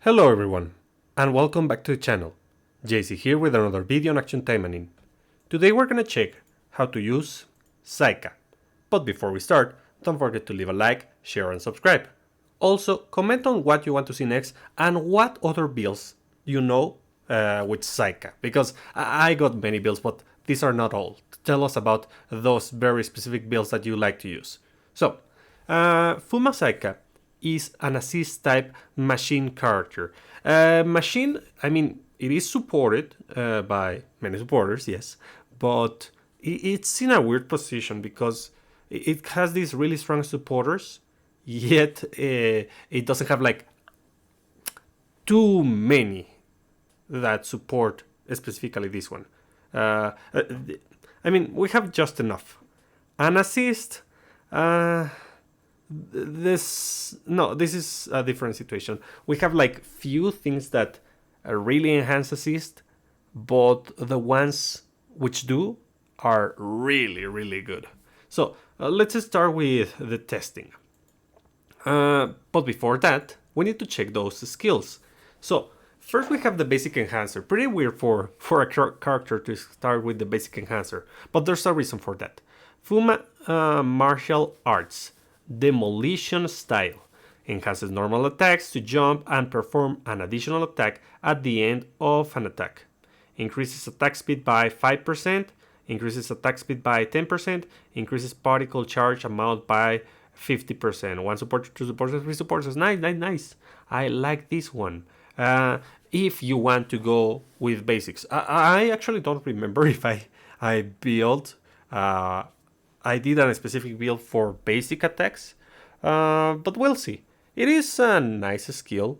Hello everyone, and welcome back to the channel. JC here with another video on Action Taimanin. Today we're gonna check how to use Saika. But before we start, don't forget to leave a like, share and subscribe. Also, comment on what you want to see next and what other builds you know with Saika, because I got many builds, but these are not all. Tell us about those very specific builds that you like to use. So, Fuma Saika is an assist type machine character. It is supported by many supporters, yes, but it's in a weird position because it has these really strong supporters, yet it doesn't have like too many that support specifically this one. We have just enough. An assist. This is a different situation. We have like few things that really enhance assist, but the ones which do are really good. So let's start with the testing. But before that, we need to check those skills. So first we have the basic enhancer. Pretty weird for a character to start with the basic enhancer, but there's a reason for that. Fuma martial arts. Demolition style enhances normal attacks to jump and perform an additional attack at the end of an attack. Increases attack speed by 5%, increases attack speed by 10%, increases particle charge amount by 50%. One supporter, two supporters, three supporters. Nice. I like this one. If you want to go with basics, I actually don't remember if I built. I did a specific build for basic attacks, but we'll see. It is a nice skill,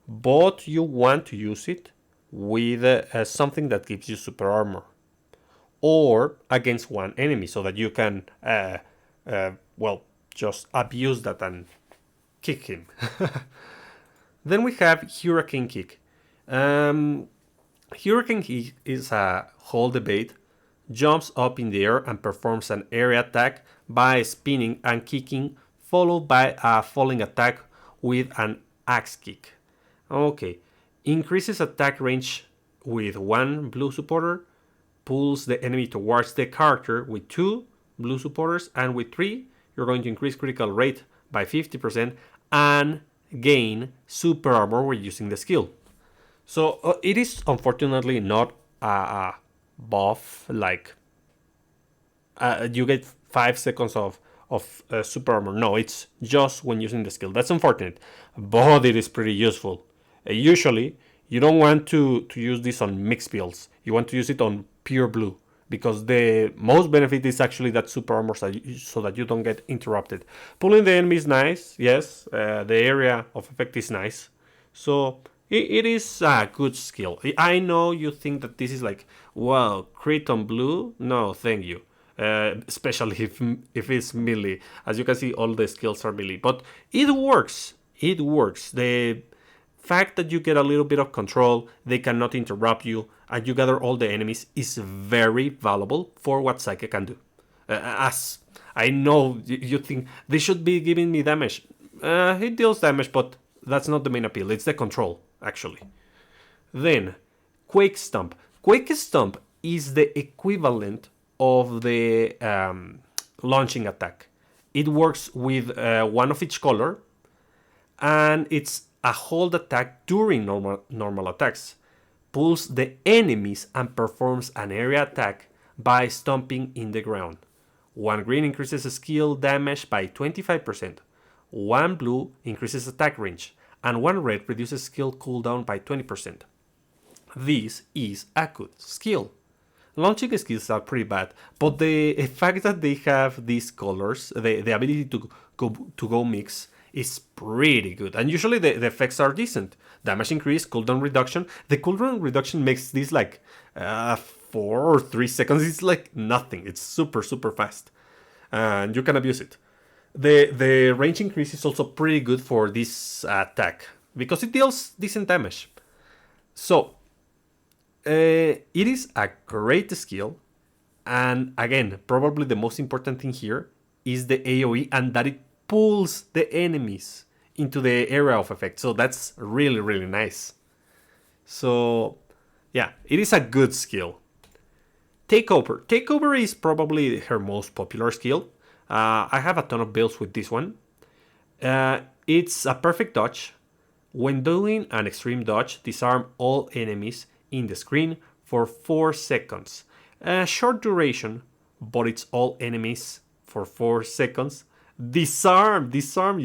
but you want to use it with something that gives you super armor, or against one enemy, so that you can, just abuse that and kick him. Then we have Hurricane Kick. Hurricane Kick is a whole debate. Jumps up in the air and performs an area attack by spinning and kicking, followed by a falling attack with an axe kick. Okay, increases attack range with one blue supporter, pulls the enemy towards the character with two blue supporters, and with three, you're going to increase critical rate by 50% and gain super armor when using the skill. So it is unfortunately not a buff like you get 5 seconds of super armor. No, it's just when using the skill. That's unfortunate, but it is pretty useful. Usually you don't want to use this on mixed builds. You want to use it on pure blue, because the most benefit is actually that super armor, so that you don't get interrupted. Pulling the enemy is nice, yes. The area of effect is nice, so it is a good skill. I know you think that this is like, wow, crit on blue? No, thank you. Especially if it's melee. As you can see, all the skills are melee. But it works. It works. The fact that you get a little bit of control, they cannot interrupt you, and you gather all the enemies is very valuable for what Saika can do. As I know you think they should be giving me damage. It deals damage, but that's not the main appeal. It's the control, actually. Then, Quake Stomp. Quake Stomp is the equivalent of the launching attack. It works with one of each color, and it's a hold attack during normal attacks. Pulls the enemies and performs an area attack by stomping in the ground. One green increases skill damage by 25%. One blue increases attack range, and one red reduces skill cooldown by 20%. This is a good skill. Launching skills are pretty bad, but the fact that they have these colors, the ability to go mix, is pretty good. And usually the effects are decent. Damage increase, cooldown reduction. The cooldown reduction makes this like 4 or 3 seconds. It's like nothing. It's super fast, and you can abuse it. The range increase is also pretty good for this attack, because it deals decent damage. So it is a great skill, and again, probably the most important thing here is the AoE, and that it pulls the enemies. into the area of effect. So that's really, really nice. So yeah, it is a good skill. Takeover. Takeover is probably her most popular skill. I have a ton of builds with this one. It's a perfect dodge. When doing an extreme dodge, disarm all enemies in the screen for 4 seconds. Short duration, but it's all enemies for 4 seconds. Disarm, disarm.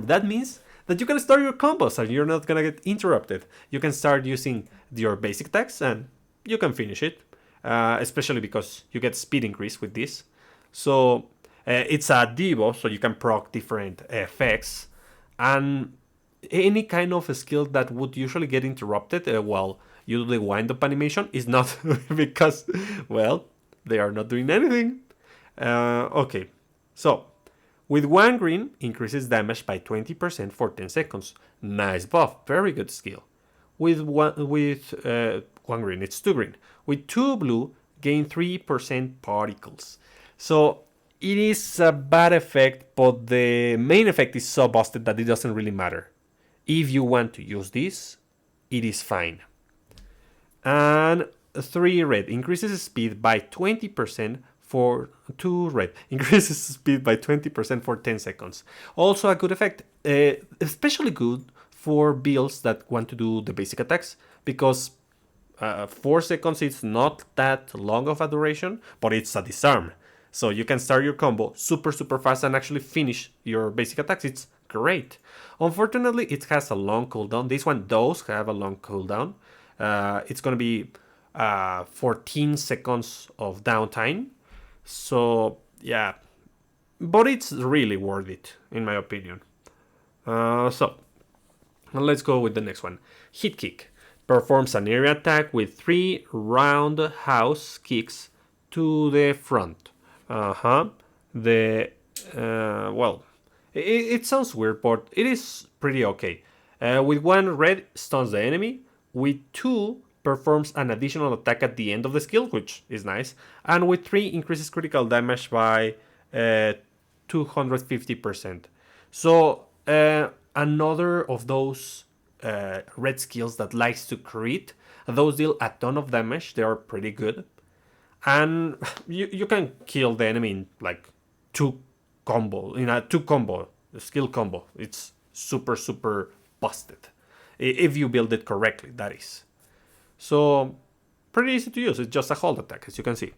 That means that you can start your combos and you're not gonna get interrupted. You can start using your basic attacks and you can finish it. Especially because you get speed increase with this. So it's a debuff, so you can proc different effects. And any kind of a skill that would usually get interrupted while you do the wind up animation is not because, well, they are not doing anything. Okay, so with 1 green, increases damage by 20% for 10 seconds. Nice buff, very good skill. With 1 green, it's 2 green. With 2 blue, gain 3% particles. So it is a bad effect, but the main effect is so busted that it doesn't really matter. If you want to use this, it is fine. And 3 red, increases speed by 20% for 2 red, increases speed by 20% for 10 seconds. Also a good effect, especially good for builds that want to do the basic attacks, because 4 seconds is not that long of a duration, but it's a disarm. So you can start your combo super fast and actually finish your basic attacks. It's great. Unfortunately, it has a long cooldown. This one does have a long cooldown. It's going to be 14 seconds of downtime. So yeah, but it's really worth it in my opinion. So let's go with the next one. Hit kick. Performs an area attack with 3 roundhouse kicks to the front. Well, it sounds weird, but it is pretty okay. With 1 red, stuns the enemy. With 2, performs an additional attack at the end of the skill, which is nice. And with 3, increases critical damage by 250%. So another of those red skills that likes to crit. Those deal a ton of damage. They are pretty good. And you can kill the enemy in like 2 combo, in a 2 combo, skill combo. It's super busted. If you build it correctly, that is. So, pretty easy to use. It's just a hold attack, as you can see.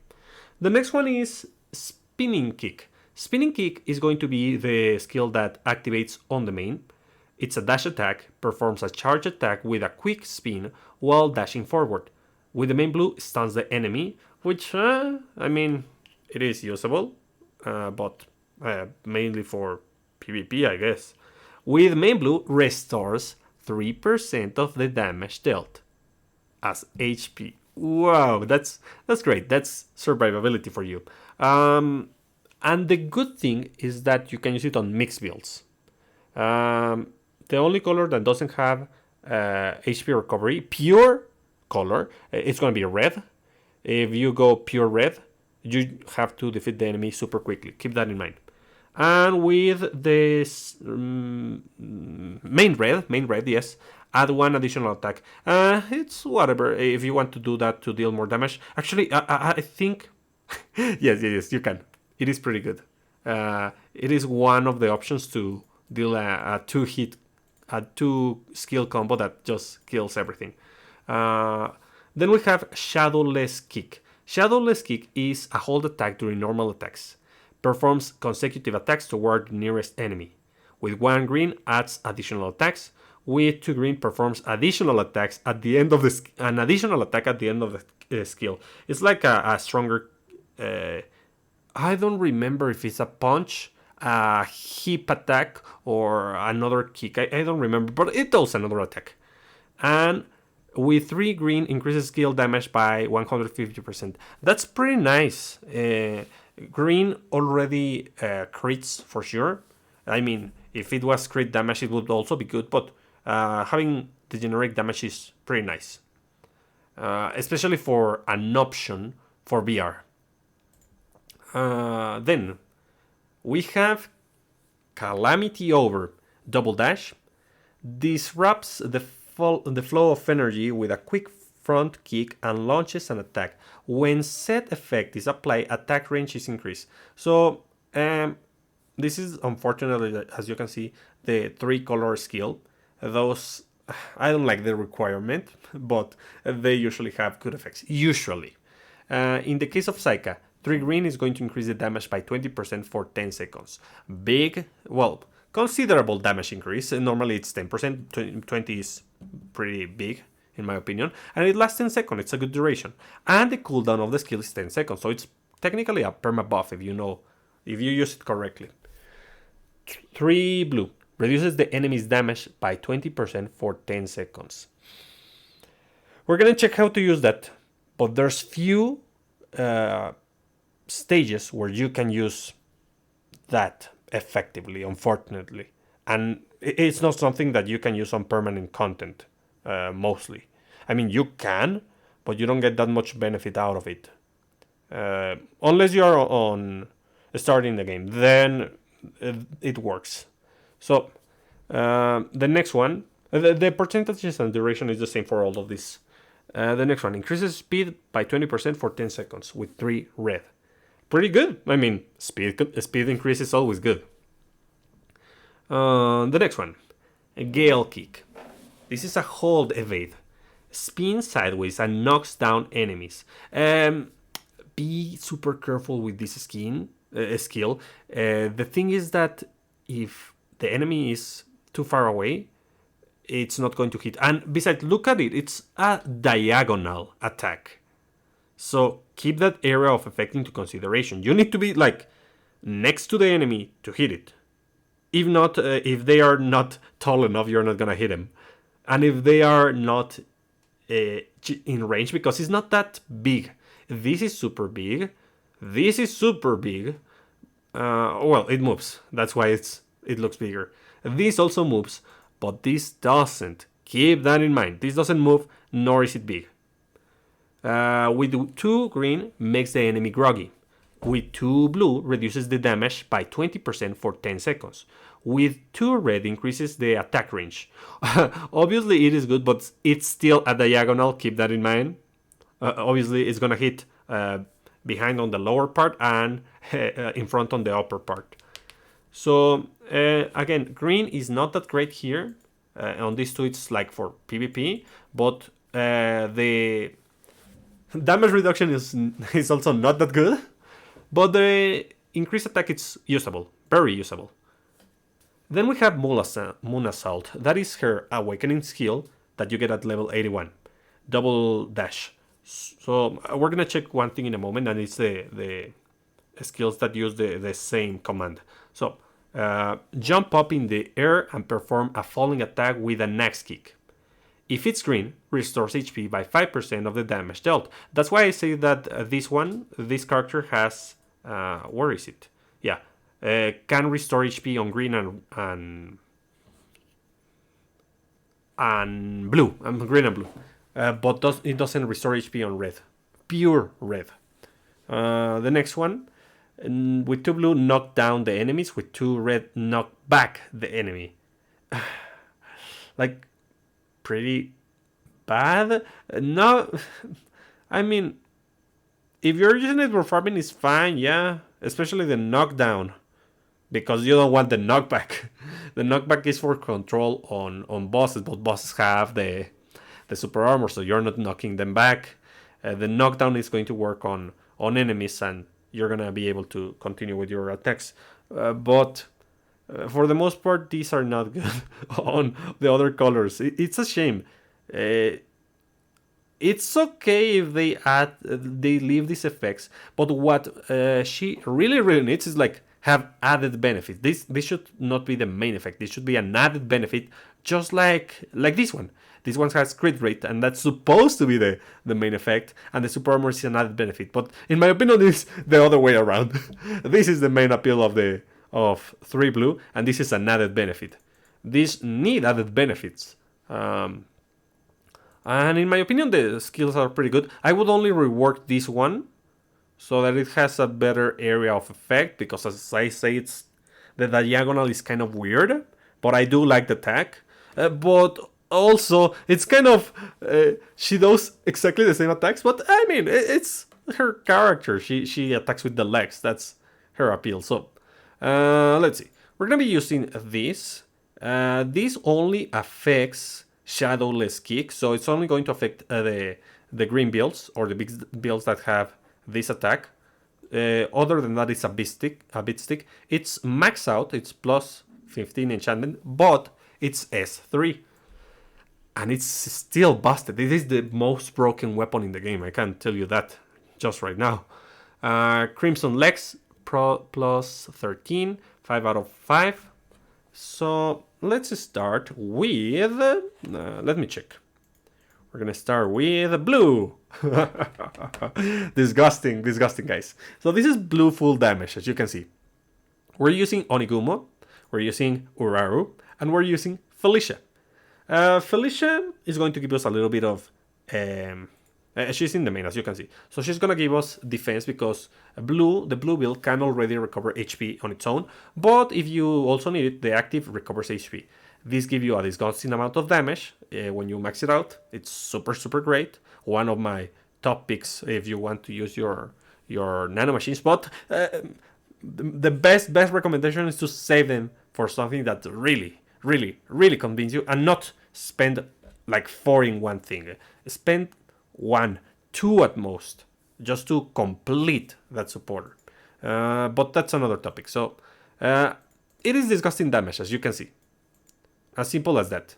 The next one is Spinning Kick. Spinning Kick is going to be the skill that activates on the main. It's a dash attack, performs a charge attack with a quick spin while dashing forward. With the main blue, stuns the enemy, which, I mean, it is usable, but mainly for PvP, I guess. With main blue, restores 3% of the damage dealt as HP. Wow, that's great. That's survivability for you. And the good thing is that you can use it on mixed builds. The only color that doesn't have HP recovery, pure color, it's going to be red. If you go pure red, you have to defeat the enemy super quickly. Keep that in mind. And with this main red, yes, add 1 additional attack. It's whatever. If you want to do that to deal more damage, actually, I think yes, you can. It is pretty good. It is one of the options to deal a 2 skill combo that just kills everything. Then we have Shadowless Kick. Shadowless Kick is a hold attack during normal attacks. Performs consecutive attacks toward the nearest enemy. With 1 green, adds additional attacks. With 2 green, performs additional attacks at the end of an additional attack at the end of the skill. It's like a stronger. I don't remember if it's a punch, a hip attack, or another kick. I don't remember, but it does another attack. And with 3 green, increases skill damage by 150%. That's pretty nice. Green already crits for sure. I mean, if it was crit damage, it would also be good, but having the generic damage is pretty nice. Especially for an option for VR. Then we have Calamity Over. double dash, disrupts the flow of energy with a quick front kick and launches an attack. When said effect is applied, attack range is increased. So this is unfortunately, as you can see, the 3-color skill. Those, I don't like the requirement, but they usually have good effects. Usually. In the case of Saika, 3 green is going to increase the damage by 20% for 10 seconds. Big, well, considerable damage increase. Normally it's 10%, 20 is pretty big in my opinion. And it lasts 10 seconds, it's a good duration. And the cooldown of the skill is 10 seconds, so it's technically a perma buff if you use it correctly. 3 blue reduces the enemy's damage by 20% for 10 seconds. We're gonna check how to use that, but there's few stages where you can use that effectively, unfortunately. And it's not something that you can use on permanent content, mostly. I mean, you can, but you don't get that much benefit out of it. Unless you're on starting the game, then it works. So, the next one, the percentages and duration is the same for all of this. The next one increases speed by 20% for 10 seconds with 3 red. Pretty good. I mean, speed increase is always good. The next one, a Gale Kick. This is a hold evade. Spins sideways and knocks down enemies. Be super careful with this skill. The thing is that if the enemy is too far away, it's not going to hit. And besides, look at it. It's a diagonal attack. So keep that area of effect into consideration. You need to be like next to the enemy to hit it. If not, if they are not tall enough, you're not gonna hit them. And if they are not in range, because it's not that big. This is super big. This is super big. Well, it moves. That's why it looks bigger. This also moves, but this doesn't. Keep that in mind. This doesn't move, nor is it big. With 2 green, makes the enemy groggy. With 2 blue, reduces the damage by 20% for 10 seconds. With 2 red, increases the attack range. Obviously, it is good, but it's still a diagonal. Keep that in mind. Obviously, it's gonna hit behind on the lower part and in front on the upper part. So again, green is not that great here. On these two, it's like for PvP, but the damage reduction is also not that good. But the increased attack is usable, very usable. Then we have Moon Assault. That is her awakening skill that you get at level 81. Double dash. So we're gonna check one thing in a moment, and it's the skills that use the same command. So jump up in the air and perform a falling attack with an axe kick. If it's green, restores HP by 5% of the damage dealt. That's why I say that this character has, where is it? Yeah, can restore HP on green and blue. Green and blue. But it doesn't restore HP on red. Pure red. The next one, with 2 blue, knock down the enemies. With 2 red, knock back the enemy. Like, pretty bad. No, I mean, if you're using it for farming, it's fine, yeah. Especially the knockdown, because you don't want the knockback. The knockback is for control on bosses, but bosses have the super armor, so you're not knocking them back. The knockdown is going to work on enemies, and you're gonna be able to continue with your attacks. But for the most part, these are not good on the other colors. It's a shame. It's okay if they leave these effects, but what she really needs is like have added benefits. This should not be the main effect. This should be an added benefit, just like this one. This one has crit rate, and that's supposed to be the main effect, and the super armor is an added benefit. But in my opinion, it's the other way around. This is the main appeal of 3 blue, and this is an added benefit. These need added benefits. And in my opinion, the skills are pretty good. I would only rework this one so that it has a better area of effect, because as I say, the diagonal is kind of weird, but I do like the attack. But also, it's kind of she does exactly the same attacks, but I mean, it's her character. She attacks with the legs. That's her appeal. So let's see. We're gonna be using this. This only affects shadowless kick, so it's only going to affect the green builds or the big builds that have this attack. Other than that, it's a bit stick. It's max out. It's plus 15 enchantment, but it's S3, and it's still busted. It is the most broken weapon in the game. I can tell you that just right now. Crimson Legs plus 13, 5 out of 5. So let's start with. Let me check. We're gonna start with blue. Disgusting, guys. So this is blue full damage, as you can see. We're using Onigumo, we're using Uraru, and we're using Felicia. Felicia is going to give us a little bit of. She's in the main, as you can see. So she's gonna give us defense because the blue build can already recover HP on its own. But if you also need it, the active recovers HP. This gives you a disgusting amount of damage when you max it out. It's super great. One of my top picks if you want to use your nano machines. But the best recommendation is to save them for something that really convinces you, and not spend like 4 in one thing. Spend 1, 2 at most, just to complete that supporter. But that's another topic. So it is disgusting damage, as you can see. As simple as that.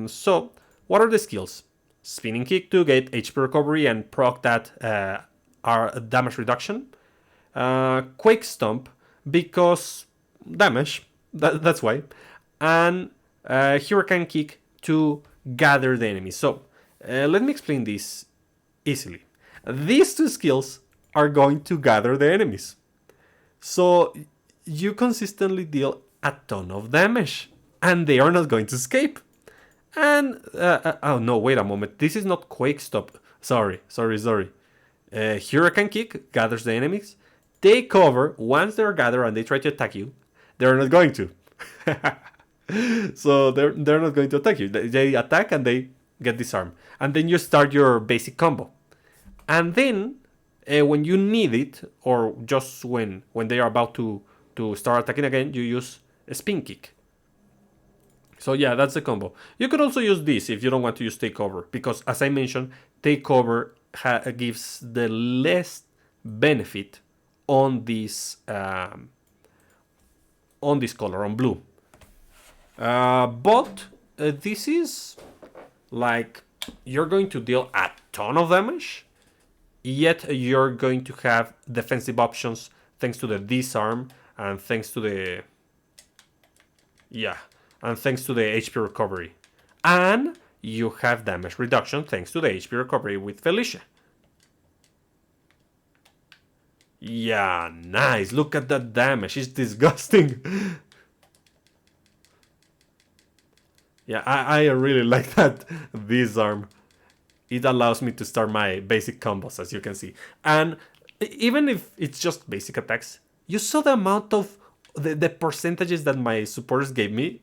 So, what are the skills? Spinning Kick to get HP recovery and proc that damage reduction. Quake Stomp because damage, that's why. And Hurricane Kick to gather the enemy. So, let me explain this easily. These 2 skills are going to gather the enemies. So, you consistently deal a ton of damage. And they are not going to escape. And, oh no, wait a moment. This is not Quake Stop. Sorry. Hurricane Kick gathers the enemies. Take cover. Once they're gathered and they try to attack you, they're not going to. So they're not going to attack you. They attack and they get disarmed. And then you start your basic combo. And then, when you need it, or just when they are about to start attacking again, you use a Spin Kick. So yeah, that's the combo. You could also use this if you don't want to use Takeover, because as I mentioned, Takeover gives the less benefit on this color, on blue. But this is like you're going to deal a ton of damage, yet you're going to have defensive options thanks to the disarm and thanks to the HP recovery. And you have damage reduction thanks to the HP recovery with Felicia. Yeah, nice. Look at that damage. It's disgusting. Yeah, I really like that disarm. It allows me to start my basic combos, as you can see. And even if it's just basic attacks, you saw the amount of the percentages that my supporters gave me.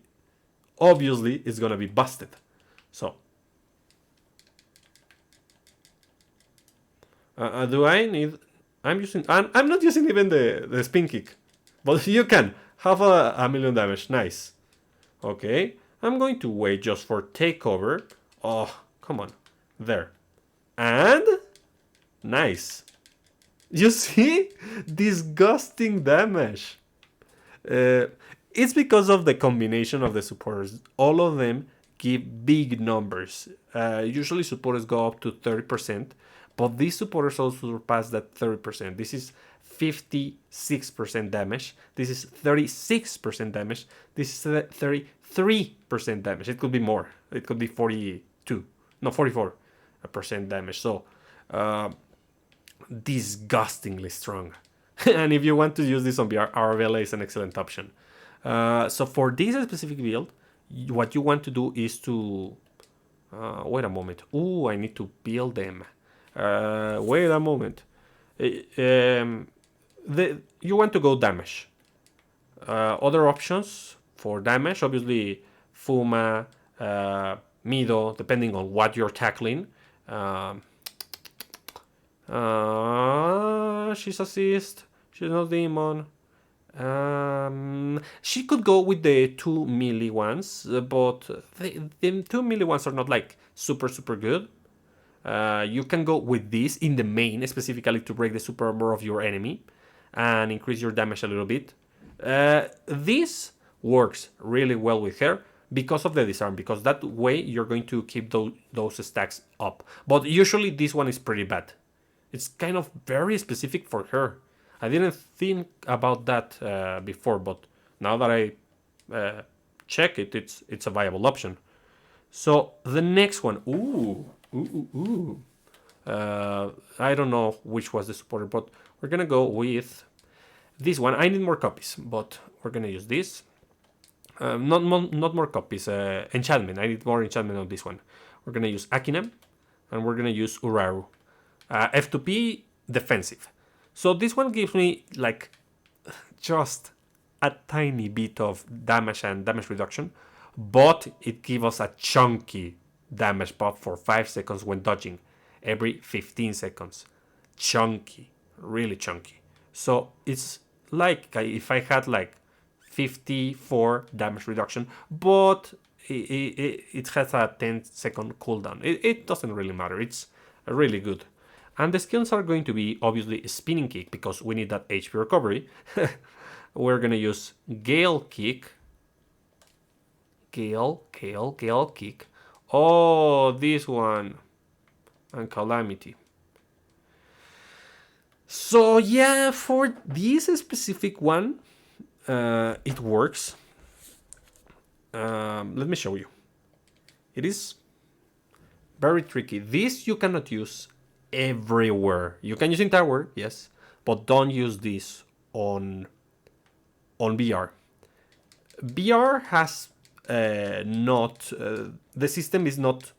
Obviously, it's gonna be busted. So, do I need? I'm not using even the Spin Kick, but you can have a million damage. Nice. Okay, I'm going to wait just for Takeover. Oh, come on, there, and nice. You see, disgusting damage. It's because of the combination of the supporters. All of them give big numbers. Usually supporters go up to 30%, but these supporters also surpass that 30%. This is 56% damage. This is 36% damage. This is 33% damage. It could be more. It could be 44% damage. So, disgustingly strong. And if you want to use this on VR, RVLA is an excellent option. So for this specific build, what you want to do is to... wait a moment. Ooh, I need to build them. Wait a moment. You want to go damage. Other options for damage. Obviously, Fuma, Mido, depending on what you're tackling. Um, she's assist. She's not demon. She could go with the 2 melee ones, but the 2 melee ones are not like super good. You can go with this in the main specifically to break the super armor of your enemy and increase your damage a little bit. This works really well with her because of the disarm, because that way you're going to keep those stacks up. But usually this one is pretty bad. It's kind of very specific for her. I didn't think about that before, but now that I check it, it's a viable option. So the next one, I don't know which was the supporter, but we're gonna go with this one. I need more copies, but we're gonna use this. Not more copies. Enchantment. I need more enchantment on this one. We're gonna use Akina, and we're gonna use Uraru. F2P defensive. So this one gives me like just a tiny bit of damage and damage reduction, but it gives us a chunky damage buff for 5 seconds when dodging every 15 seconds. Chunky, really chunky. So it's like if I had like 54 damage reduction, but it has a 10-second cooldown. It doesn't really matter. It's really good. And the skills are going to be obviously spinning kick because we need that HP recovery. We're gonna use Gale Kick. Gale Kick. Oh, this one. And Calamity. So yeah, for this specific one, it works. Let me show you. It is very tricky. This you cannot use everywhere. You can use in tower, yes, but don't use this on BR. BR has not the system is not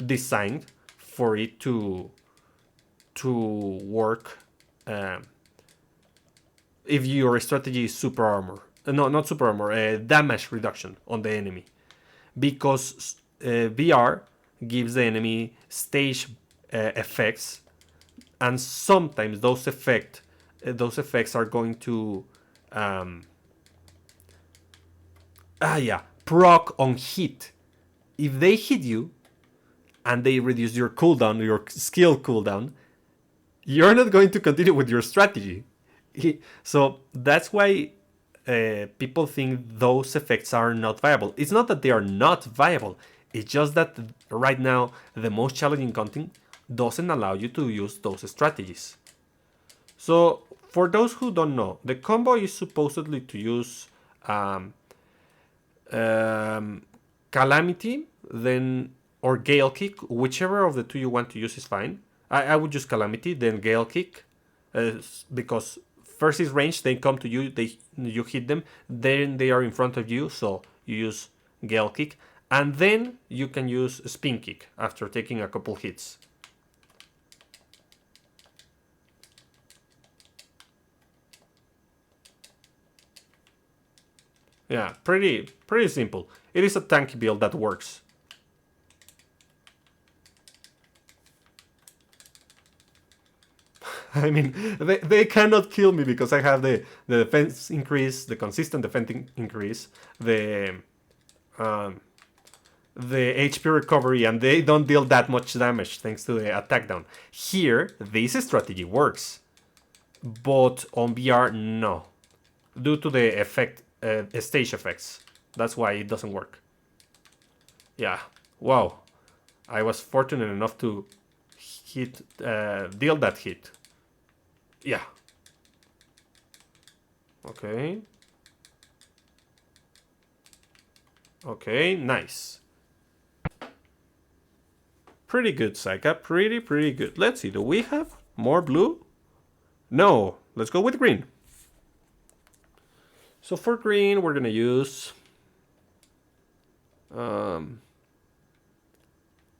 designed for it to work if your strategy is super armor. No, not super armor. Damage reduction on the enemy, because BR gives the enemy stage effects, and sometimes those effects are going to proc on hit. If they hit you and they reduce your cooldown, your skill cooldown, you're not going to continue with your strategy. So that's why people think those effects are not viable. It's not that they are not viable. It's just that right now the most challenging content doesn't allow you to use those strategies. So for those who don't know, the combo is supposedly to use Calamity, then or Gale Kick, whichever of the two you want to use is fine. I would use Calamity, then Gale Kick, because first is range, they come to you, you hit them, then they are in front of you, so you use Gale Kick, and then you can use Spin Kick after taking a couple hits. Yeah, pretty simple. It is a tanky build that works. I mean, they cannot kill me because I have the defense increase, the consistent defense increase, the HP recovery, and they don't deal that much damage thanks to the attack down. Here, this strategy works, but on BR, no. Due to the effect, stage effects. That's why it doesn't work. Yeah, wow. I was fortunate enough to deal that hit. Yeah. Okay. Okay, nice. Pretty good, Saika. Pretty good. Let's see, do we have more blue? No, let's go with green. So for green, we're gonna use...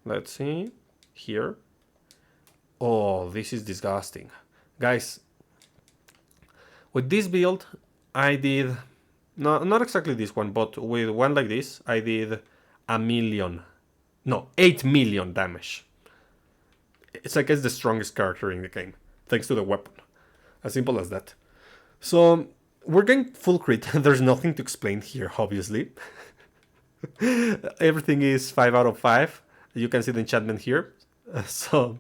let's see, here. Oh, this is disgusting. Guys, with this build, I did No, not exactly this one, but with one like this, I did a million. No, 8 million damage. Saika is the strongest character in the game, thanks to the weapon. As simple as that. So, we're getting full crit. There's nothing to explain here, obviously. Everything is 5 out of 5. You can see the enchantment here. So,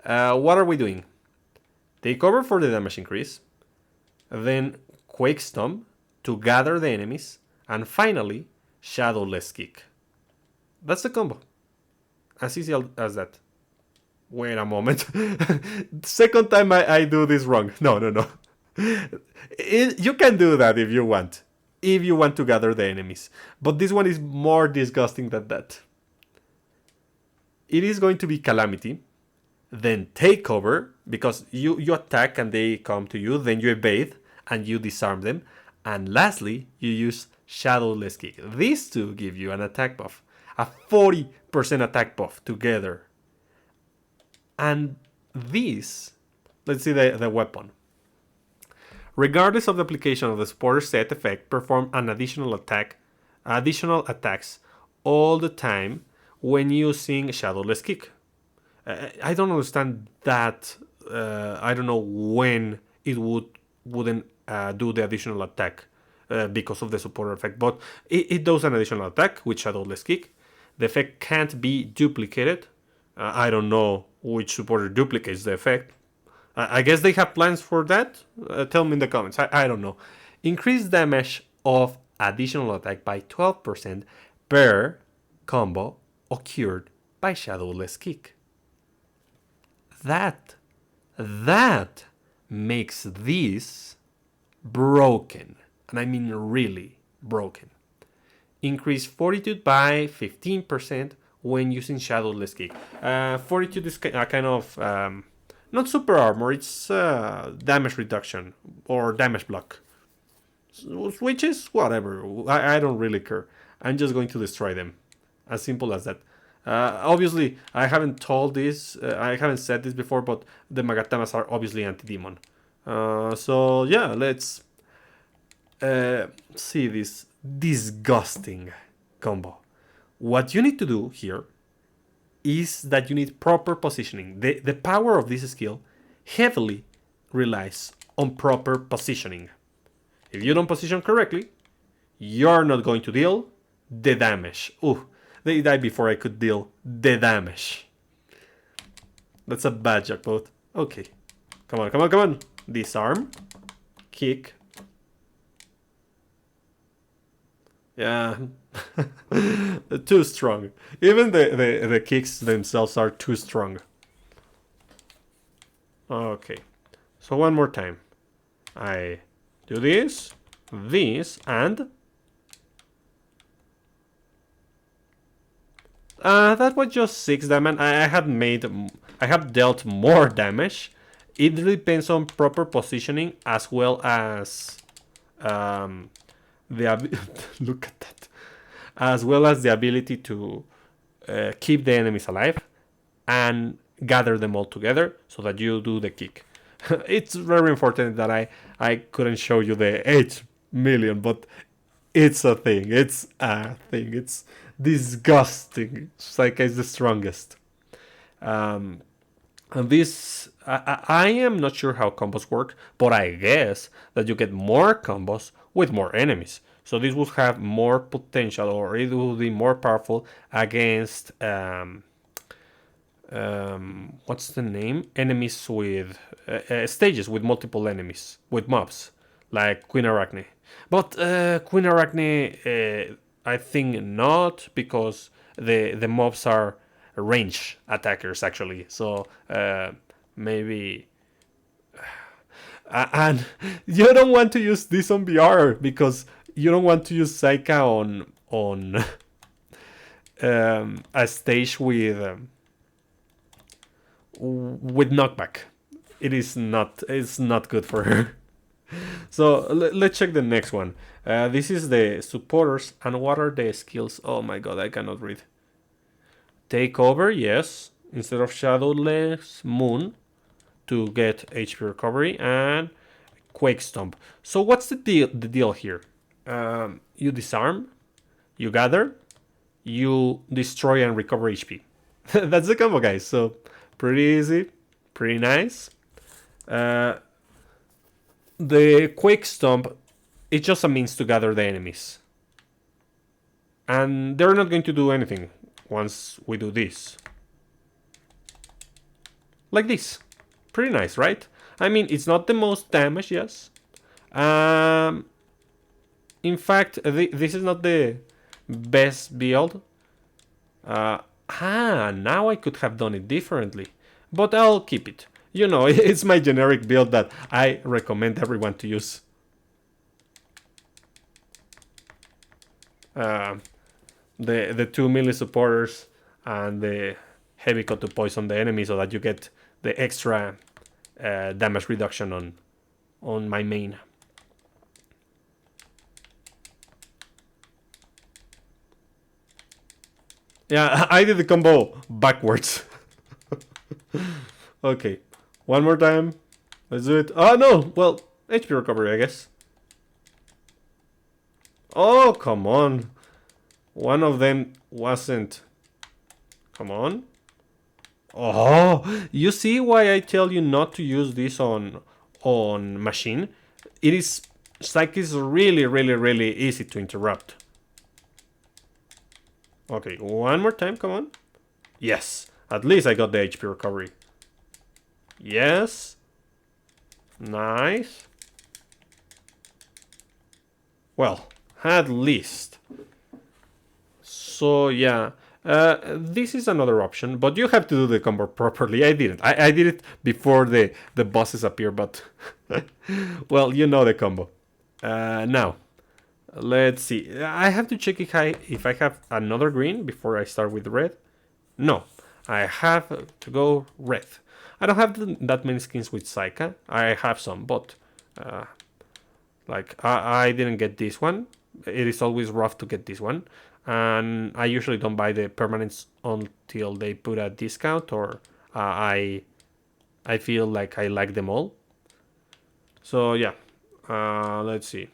what are we doing? Take over for the damage increase, then Quake Stomp to gather the enemies, and finally, Shadowless Kick. That's the combo. As easy as that. Wait a moment. Second time I do this wrong. No. You can do that if you want. If you want to gather the enemies. But this one is more disgusting than that. It is going to be Calamity. Then take over, because you attack and they come to you. Then you evade and you disarm them. And lastly, you use Shadowless Kick. These two give you an attack buff. A 40% attack buff together. And these, let's see the weapon. Regardless of the application of the supporter set effect, perform an additional attacks all the time when using Shadowless Kick. I don't understand that. I don't know when it wouldn't do the additional attack because of the supporter effect, but it does an additional attack with Shadowless Kick. The effect can't be duplicated. I don't know which supporter duplicates the effect. I guess they have plans for that. Tell me in the comments. I don't know. Increase damage of additional attack by 12% per combo occurred by Shadowless Kick. That makes this broken. And I mean really broken. Increase Fortitude by 15% when using Shadowless Kick. Fortitude is kind of not super armor, it's damage reduction or damage block. Which is whatever, I don't really care. I'm just going to destroy them. As simple as that. Obviously, I haven't said this before, but the Magatamas are obviously anti-demon. So yeah, let's see this disgusting combo. What you need to do here is that you need proper positioning. The power of this skill heavily relies on proper positioning. If you don't position correctly, you're not going to deal the damage. Ooh, they died before I could deal the damage. That's a bad jackpot. Okay. Come on. Disarm. Kick. Yeah. Too strong. Even the kicks themselves are too strong. Okay. So one more time. I do this, and that was just 6 damage. I have dealt more damage. It depends on proper positioning as well as look at that. As well as the ability to keep the enemies alive and gather them all together so that you do the kick. It's very important that I couldn't show you the 8 million, but it's a thing. It's disgusting. Saika is the strongest. And this, I am not sure how combos work, but I guess that you get more combos with more enemies. So this would have more potential, or it would be more powerful against what's the name? Enemies with stages with multiple enemies, with mobs, like Queen Arachne. But Queen Arachne, I think not, because the mobs are range attackers actually. So maybe. And you don't want to use this on BR because you don't want to use Saika on a stage with knockback. It's not good for her. So let's check the next one. This is the supporters, and what are the skills? Oh my god, I cannot read. Take over, yes, instead of Shadowless Moon to get HP recovery, and Quake Stomp. So what's the deal here? You disarm, you gather, you destroy and recover HP. That's the combo, guys. So pretty easy, pretty nice. The Quake Stomp, it's just a means to gather the enemies. And they're not going to do anything once we do this. Like this. Pretty nice, right? I mean, it's not the most damage, yes. In fact, this is not the best build. Now I could have done it differently. But I'll keep it. You know, it's my generic build that I recommend everyone to use. The 2 melee supporters and the heavy cut to poison the enemy so that you get the extra damage reduction on my main. Yeah, I did the combo backwards. Okay, one more time. Let's do it. Oh no! Well, HP recovery, I guess. Oh, come on. One of them wasn't. Come on. Oh, you see why I tell you not to use this on machine? It is Saika is really easy to interrupt. Okay, one more time, come on. Yes, at least I got the HP recovery. Yes. Nice. Well, at least. So yeah, this is another option, but you have to do the combo properly. I didn't. I did it before the bosses appear, but well, you know the combo. Now, let's see. I have to check if I have another green before I start with red. No, I have to go red. I don't have that many skins with Saika. I have some, but like I didn't get this one. It is always rough to get this one. And I usually don't buy the permanents until they put a discount or I feel like I like them all. So yeah, let's see.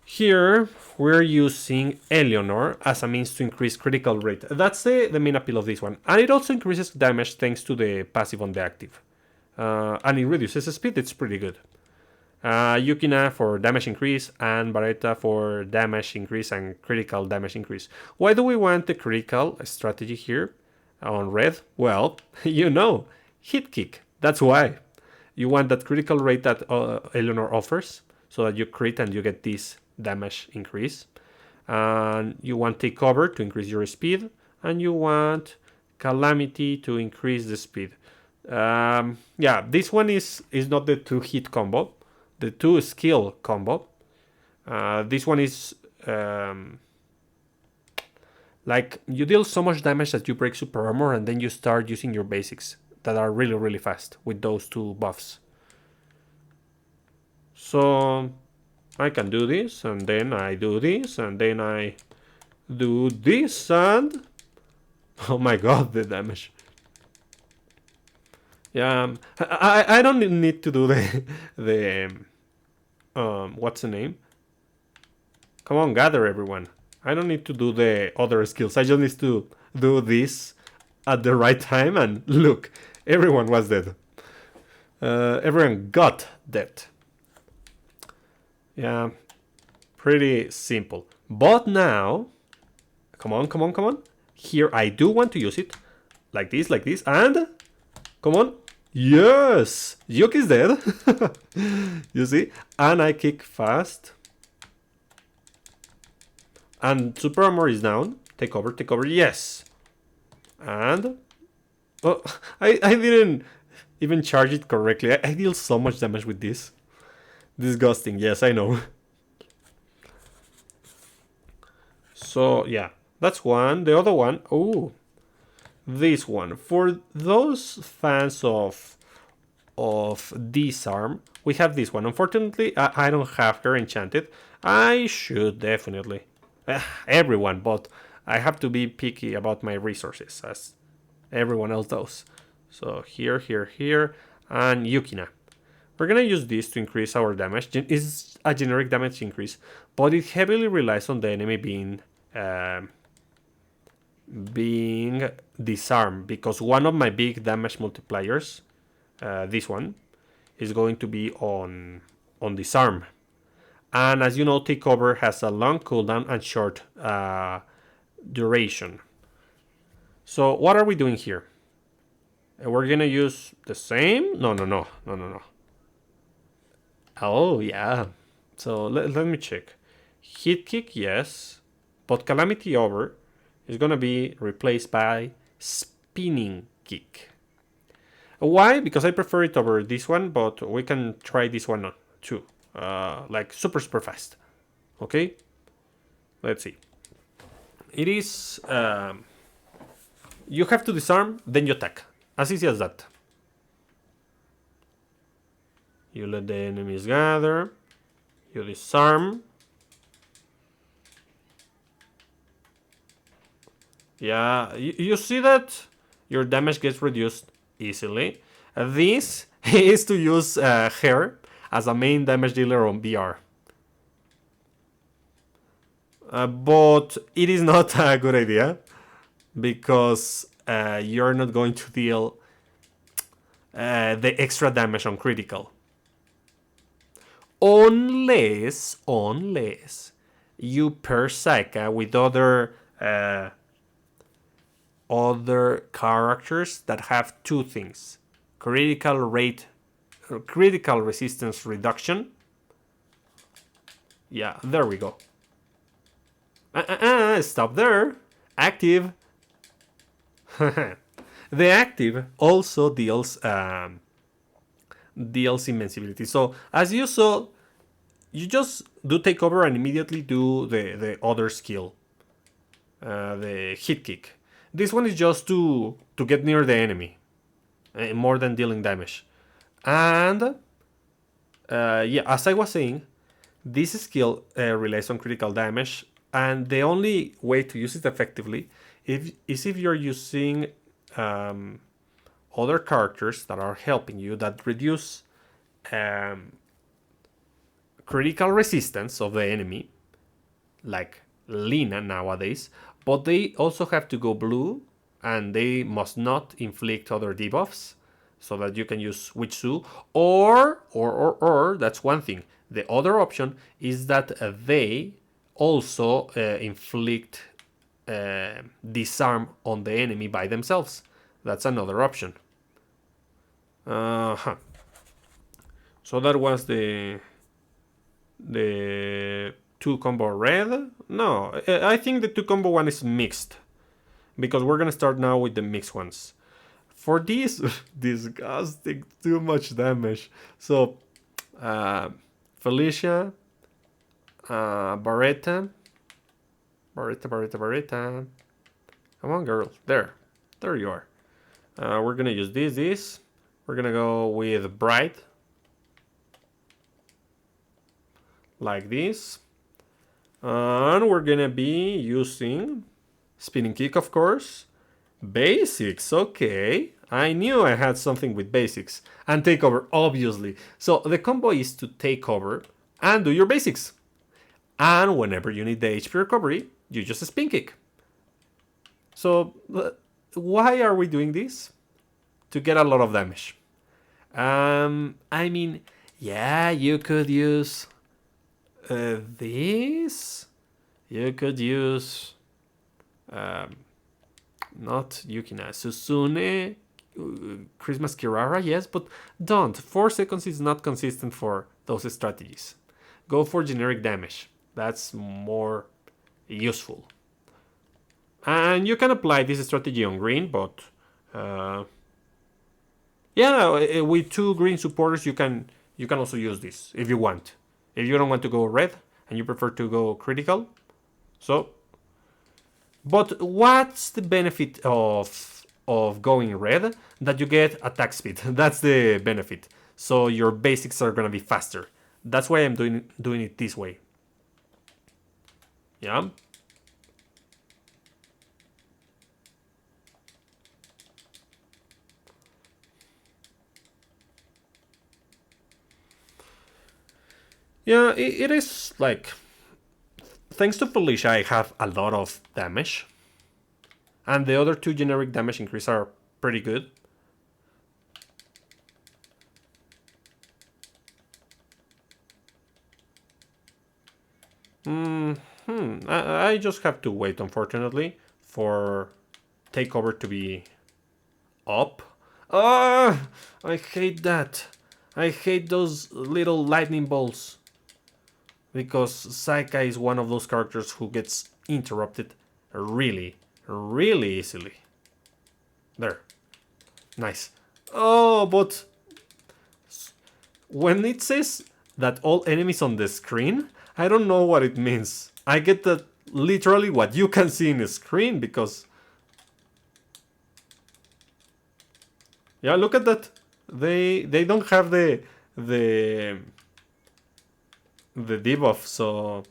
Here we're using Eleanor as a means to increase critical rate. That's the main appeal of this one. And it also increases damage thanks to the passive on the active. And it reduces speed, it's pretty good. Yukina for damage increase and Barretta for damage increase and critical damage increase. Why do we want the critical strategy here on red? Well, you know, hit kick. That's why. You want that critical rate that Eleanor offers so that you crit and you get this damage increase. And you want take cover to increase your speed, and you want calamity to increase the speed. Yeah, this one is not the 2-hit combo. The 2-skill combo. This one is like you deal so much damage that you break super armor and then you start using your basics that are really fast with those 2 buffs. So I can do this and then I do this and then I do this and oh my god, the damage. Yeah, I don't need to do the what's the name? Come on, gather everyone. I don't need to do the other skills. I just need to do this at the right time and look, everyone was dead. Everyone got dead. Yeah, pretty simple. But now, come on. Here I do want to use it like this, and come on. Yes! Yuki is dead. You see? And I kick fast. And super armor is down. Take over. Yes! And... oh, I didn't even charge it correctly. I deal so much damage with this. Disgusting. Yes, I know. So, yeah. That's one. The other one... oh... this one. For those fans of Disarm, we have this one. Unfortunately, I don't have her enchanted. I should definitely. Everyone, but I have to be picky about my resources, as everyone else does. So here, and Yukina. We're gonna use this to increase our damage. It's a generic damage increase, but it heavily relies on the enemy being disarmed, because one of my big damage multipliers, this one, is going to be on disarm. And as you know, takeover has a long cooldown and short duration. So what are we doing here? We're gonna use the same? No. Oh yeah. So let me check. Hit kick, yes, but calamity over is gonna be replaced by spinning kick. Why? Because I prefer it over this one, but we can try this one too. Like super fast. Okay? Let's see. It is... you have to disarm, then you attack. As easy as that. You let the enemies gather. You disarm. Yeah, you see that your damage gets reduced easily. This is to use hair as a main damage dealer on BR. But it is not a good idea, because you're not going to deal the extra damage on critical. Unless you pair Saika with other characters that have two things: critical resistance reduction. Yeah, there we go. Stop there. Active. The active also deals invincibility. So as you saw, you just do takeover and immediately do the other skill, the hit kick. This one is just to get near the enemy, more than dealing damage. And yeah, as I was saying, this skill relies on critical damage, and the only way to use it effectively is if you're using other characters that are helping you, that reduce critical resistance of the enemy, like Lina nowadays, but they also have to go blue, and they must not inflict other debuffs, so that you can use Witch-Su, or that's one thing. The other option is that they also inflict disarm on the enemy by themselves. That's another option. So that was the 2 combo red. No, I think the 2 combo one is mixed, because we're gonna start now with the mixed ones. For these, disgusting, too much damage. So Felicia, Barretta. Come on, girl. There you are. We're gonna use this. We're gonna go with Bright, like this, and we're gonna be using spinning kick, of course. Basics, okay. I knew I had something with basics. And takeover, obviously. So the combo is to take over and do your basics. And whenever you need the HP recovery, you just spin kick. So why are we doing this? To get a lot of damage. I mean, yeah, you could use this. You could use not Yukina, Susune, Christmas Kirara, yes, but don't. 4 seconds is not consistent for those strategies. Go for generic damage. That's more useful. And you can apply this strategy on green, but yeah, with 2 green supporters you can also use this if you want. If you don't want to go red and you prefer to go critical, so. But what's the benefit of going red? That you get attack speed. That's the benefit. So your basics are gonna be faster. That's why I'm doing it this way. Yeah. Yeah, it is like, thanks to Felicia, I have a lot of damage. And the other two generic damage increase are pretty good. I just have to wait, unfortunately, for takeover to be up. Ah, I hate that. I hate those little lightning bolts. Because Saika is one of those characters who gets interrupted really, really easily. There. Nice. Oh, but when it says that all enemies on the screen, I don't know what it means. I get that literally what you can see in the screen because... Yeah, look at that. They don't have the debuff, so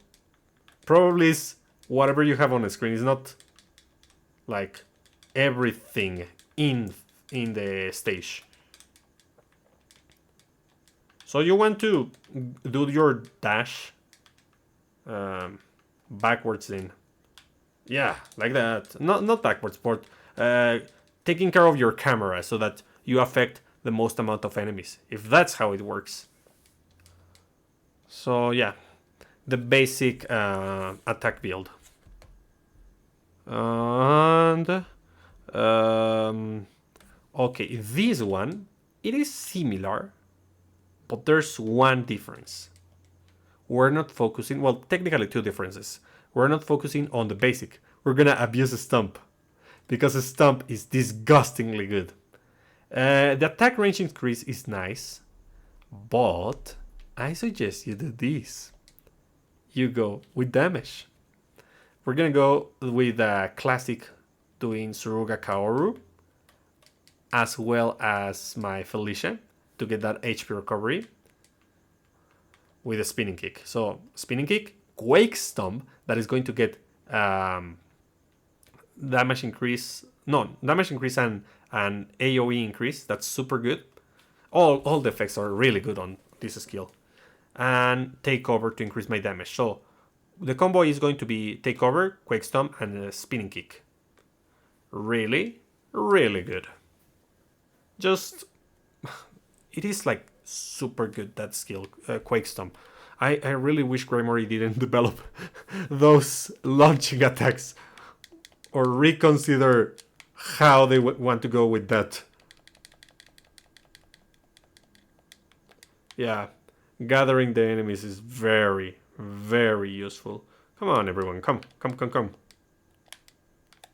probably is whatever you have on the screen is not like everything in the stage. So you want to do your dash backwards in. Yeah, like that. Not backwards, but taking care of your camera so that you affect the most amount of enemies. If that's how it works. So yeah, the basic attack build. And okay, this one, it is similar, but there's one difference. We're not focusing, well, technically two differences. We're not focusing on the basic. We're gonna abuse Stomp, because Stomp is disgustingly good. The attack range increase is nice, but I suggest you do this. You go with damage. We're gonna go with the classic doing Suruga Kaoru, as well as my Felicia, to get that HP recovery with a spinning kick. So spinning kick, Quake Stomp, that is going to get damage increase, no, damage increase and AoE increase. That's super good. All the effects are really good on this skill. And takeover to increase my damage. So the combo is going to be takeover, Quake Stomp, and a spinning kick. Really, really good. Just, it is like super good, that skill, Quake Stomp. I really wish Gremory didn't develop those launching attacks, or reconsider how they want to go with that. Yeah, gathering the enemies is very, very useful. Come on, everyone, come.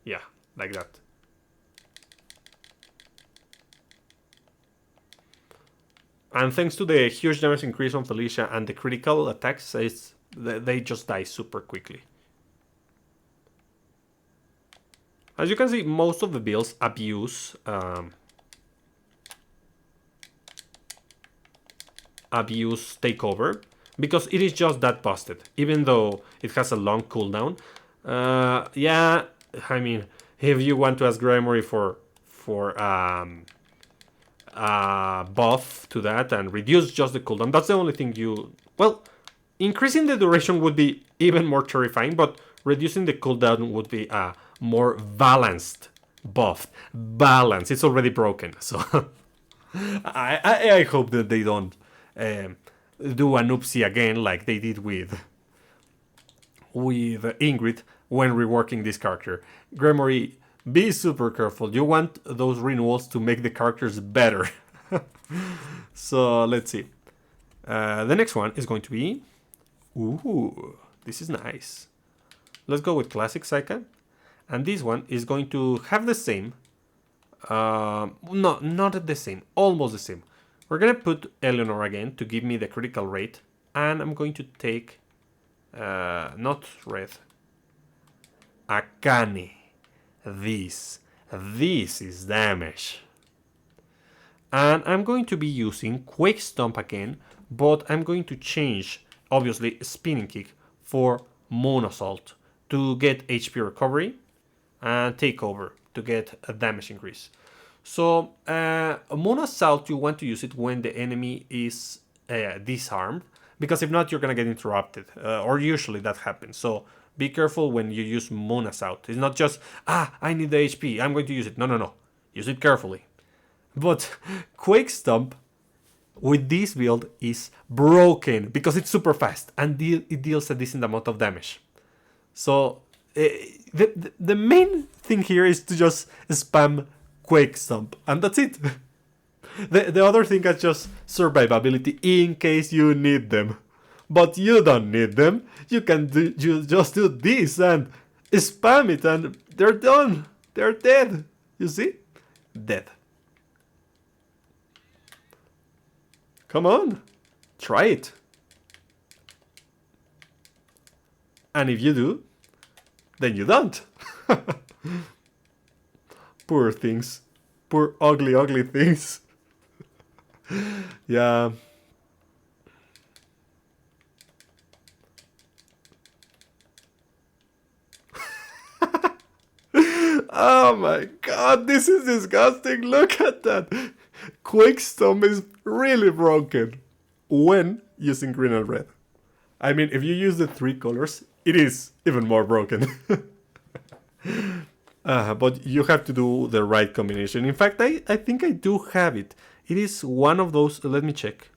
Yeah, like that. And thanks to the huge damage increase on Felicia and the critical attacks, they just die super quickly. As you can see, most of the builds abuse takeover, because it is just that busted, even though it has a long cooldown. Yeah, I mean, if you want to ask Gremory for buff to that and reduce just the cooldown, that's the only thing you... Well, increasing the duration would be even more terrifying, but reducing the cooldown would be a more balanced buff. Balance, it's already broken, so... I hope that they don't do an oopsie again like they did with Ingrid when reworking this character. Gremory, be super careful. You want those renewals to make the characters better. So let's see. The next one is going to be... Ooh, this is nice. Let's go with Classic Saika. And this one is going to have the same... no, not the same. Almost the same. We're going to put Eleanor again to give me the critical rate. And I'm going to take... not red. Akane. This is damage. And I'm going to be using Quake Stomp again, but I'm going to change, obviously, Spinning Kick for Moon Assault to get HP recovery, and Takeover to get a damage increase. So, Moon Assault, you want to use it when the enemy is disarmed, because if not, you're gonna get interrupted, or usually that happens. So be careful when you use Moon Assault. It's not just, I need the HP, I'm going to use it. No, no, no. Use it carefully. But Quake Stomp with this build is broken because it's super fast and it deals a decent amount of damage. So the main thing here is to just spam Quake Stomp, and that's it. The other thing is just survivability in case you need them. But you don't need them. You can just do this and spam it and they're done. They're dead. You see? Dead. Come on. Try it. And if you do, then you don't. Poor things. Poor ugly, ugly things. Yeah. Oh my god, this is disgusting. Look at that. Quickstomp is really broken when using green and red. I mean, if you use the 3 colors, it is even more broken. But you have to do the right combination. In fact, I think I do have it. It is one of those. Let me check.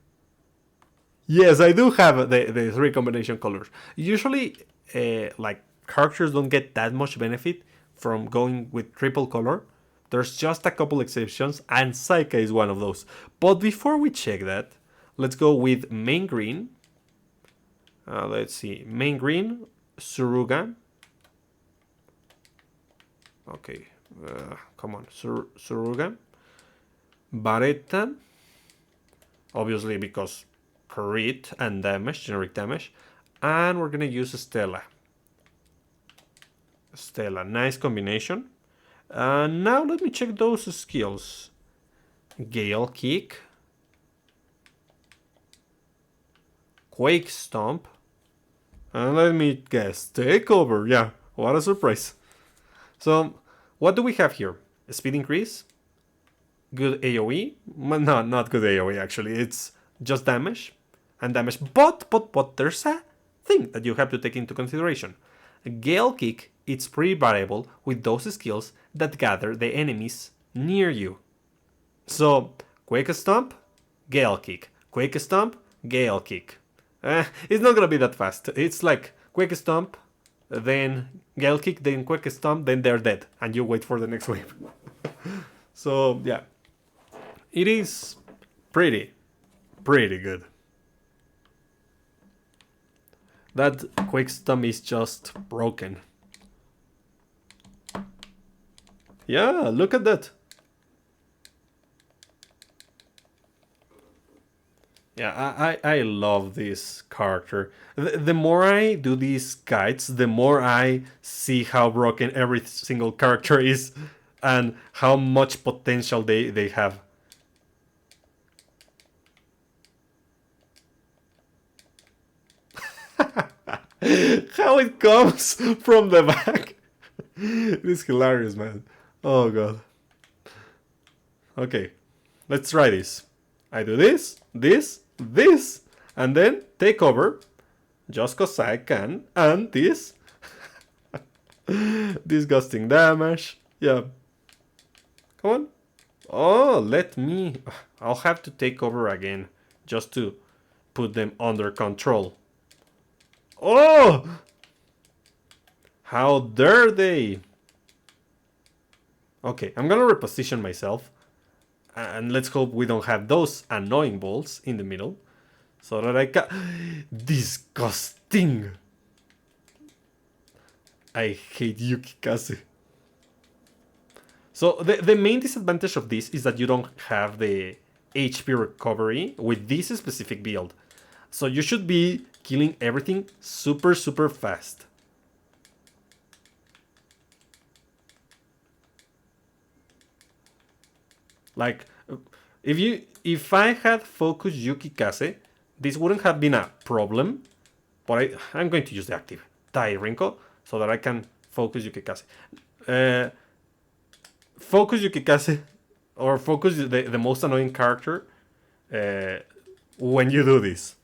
Yes, I do have the 3 combination colors. Usually, like, characters don't get that much benefit from going with triple color. There's just a couple exceptions, and Saika is one of those. But before we check that, let's go with main green. Let's see. Main green, Suruga. Okay, come on, Suruga. Baretta. Obviously because crit and damage, generic damage. And we're gonna use Stella. Stella, nice combination. Now let me check those skills. Gale Kick. Quake Stomp. And let me guess, Takeover. Yeah, what a surprise. So, what do we have here? Speed increase? Good AoE? Well, no, not good AoE actually. It's just damage and damage. But there's a thing that you have to take into consideration. Gale Kick, it's pretty variable with those skills that gather the enemies near you. So, Quake Stomp, Gale Kick. Quake Stomp, Gale Kick. It's not gonna be that fast. It's like Quake Stomp, then Gale Kick, then Quake Stomp, then they're dead, and you wait for the next wave. So, yeah. It is pretty good. That Quake Stomp is just broken. Yeah, look at that. Yeah, I love this character. The more I do these guides, the more I see how broken every single character is and how much potential they have. How it comes from the back. It is hilarious, man. Oh god. Okay, let's try this. I do this, and then take over, just cause I can, and this. Disgusting damage. Yeah. Come on. Oh, let me. I'll have to take over again, just to put them under control. Oh! How dare they! Okay, I'm gonna reposition myself. And let's hope we don't have those annoying balls in the middle. So that I can... Disgusting! I hate Yukikaze. So the main disadvantage of this is that you don't have the HP recovery with this specific build. So you should be killing everything super fast. Like, if I had focused Yukikaze, this wouldn't have been a problem. But I'm going to use the active Tai Rinko so that I can focus Yukikaze. Focus Yukikaze, or focus the most annoying character when you do this.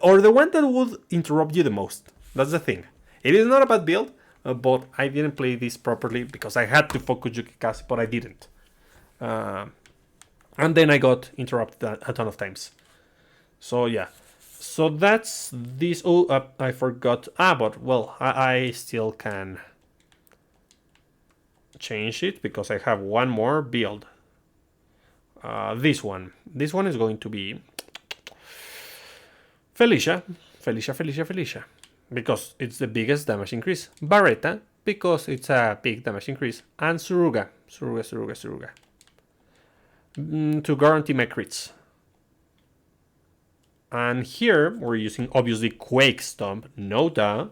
or the one that would interrupt you the most. That's the thing. It is not a bad build, but I didn't play this properly because I had to focus Yukikaze, but I didn't. And then I got interrupted a ton of times. So yeah. So that's this. Oh, I forgot. But well, I still can change it because I have one more build. This one. This one is going to be Felicia. Felicia. Because it's the biggest damage increase. Barretta, because it's a big damage increase. And Suruga. To guarantee my crits. And here we're using obviously Quake Stomp, no duh.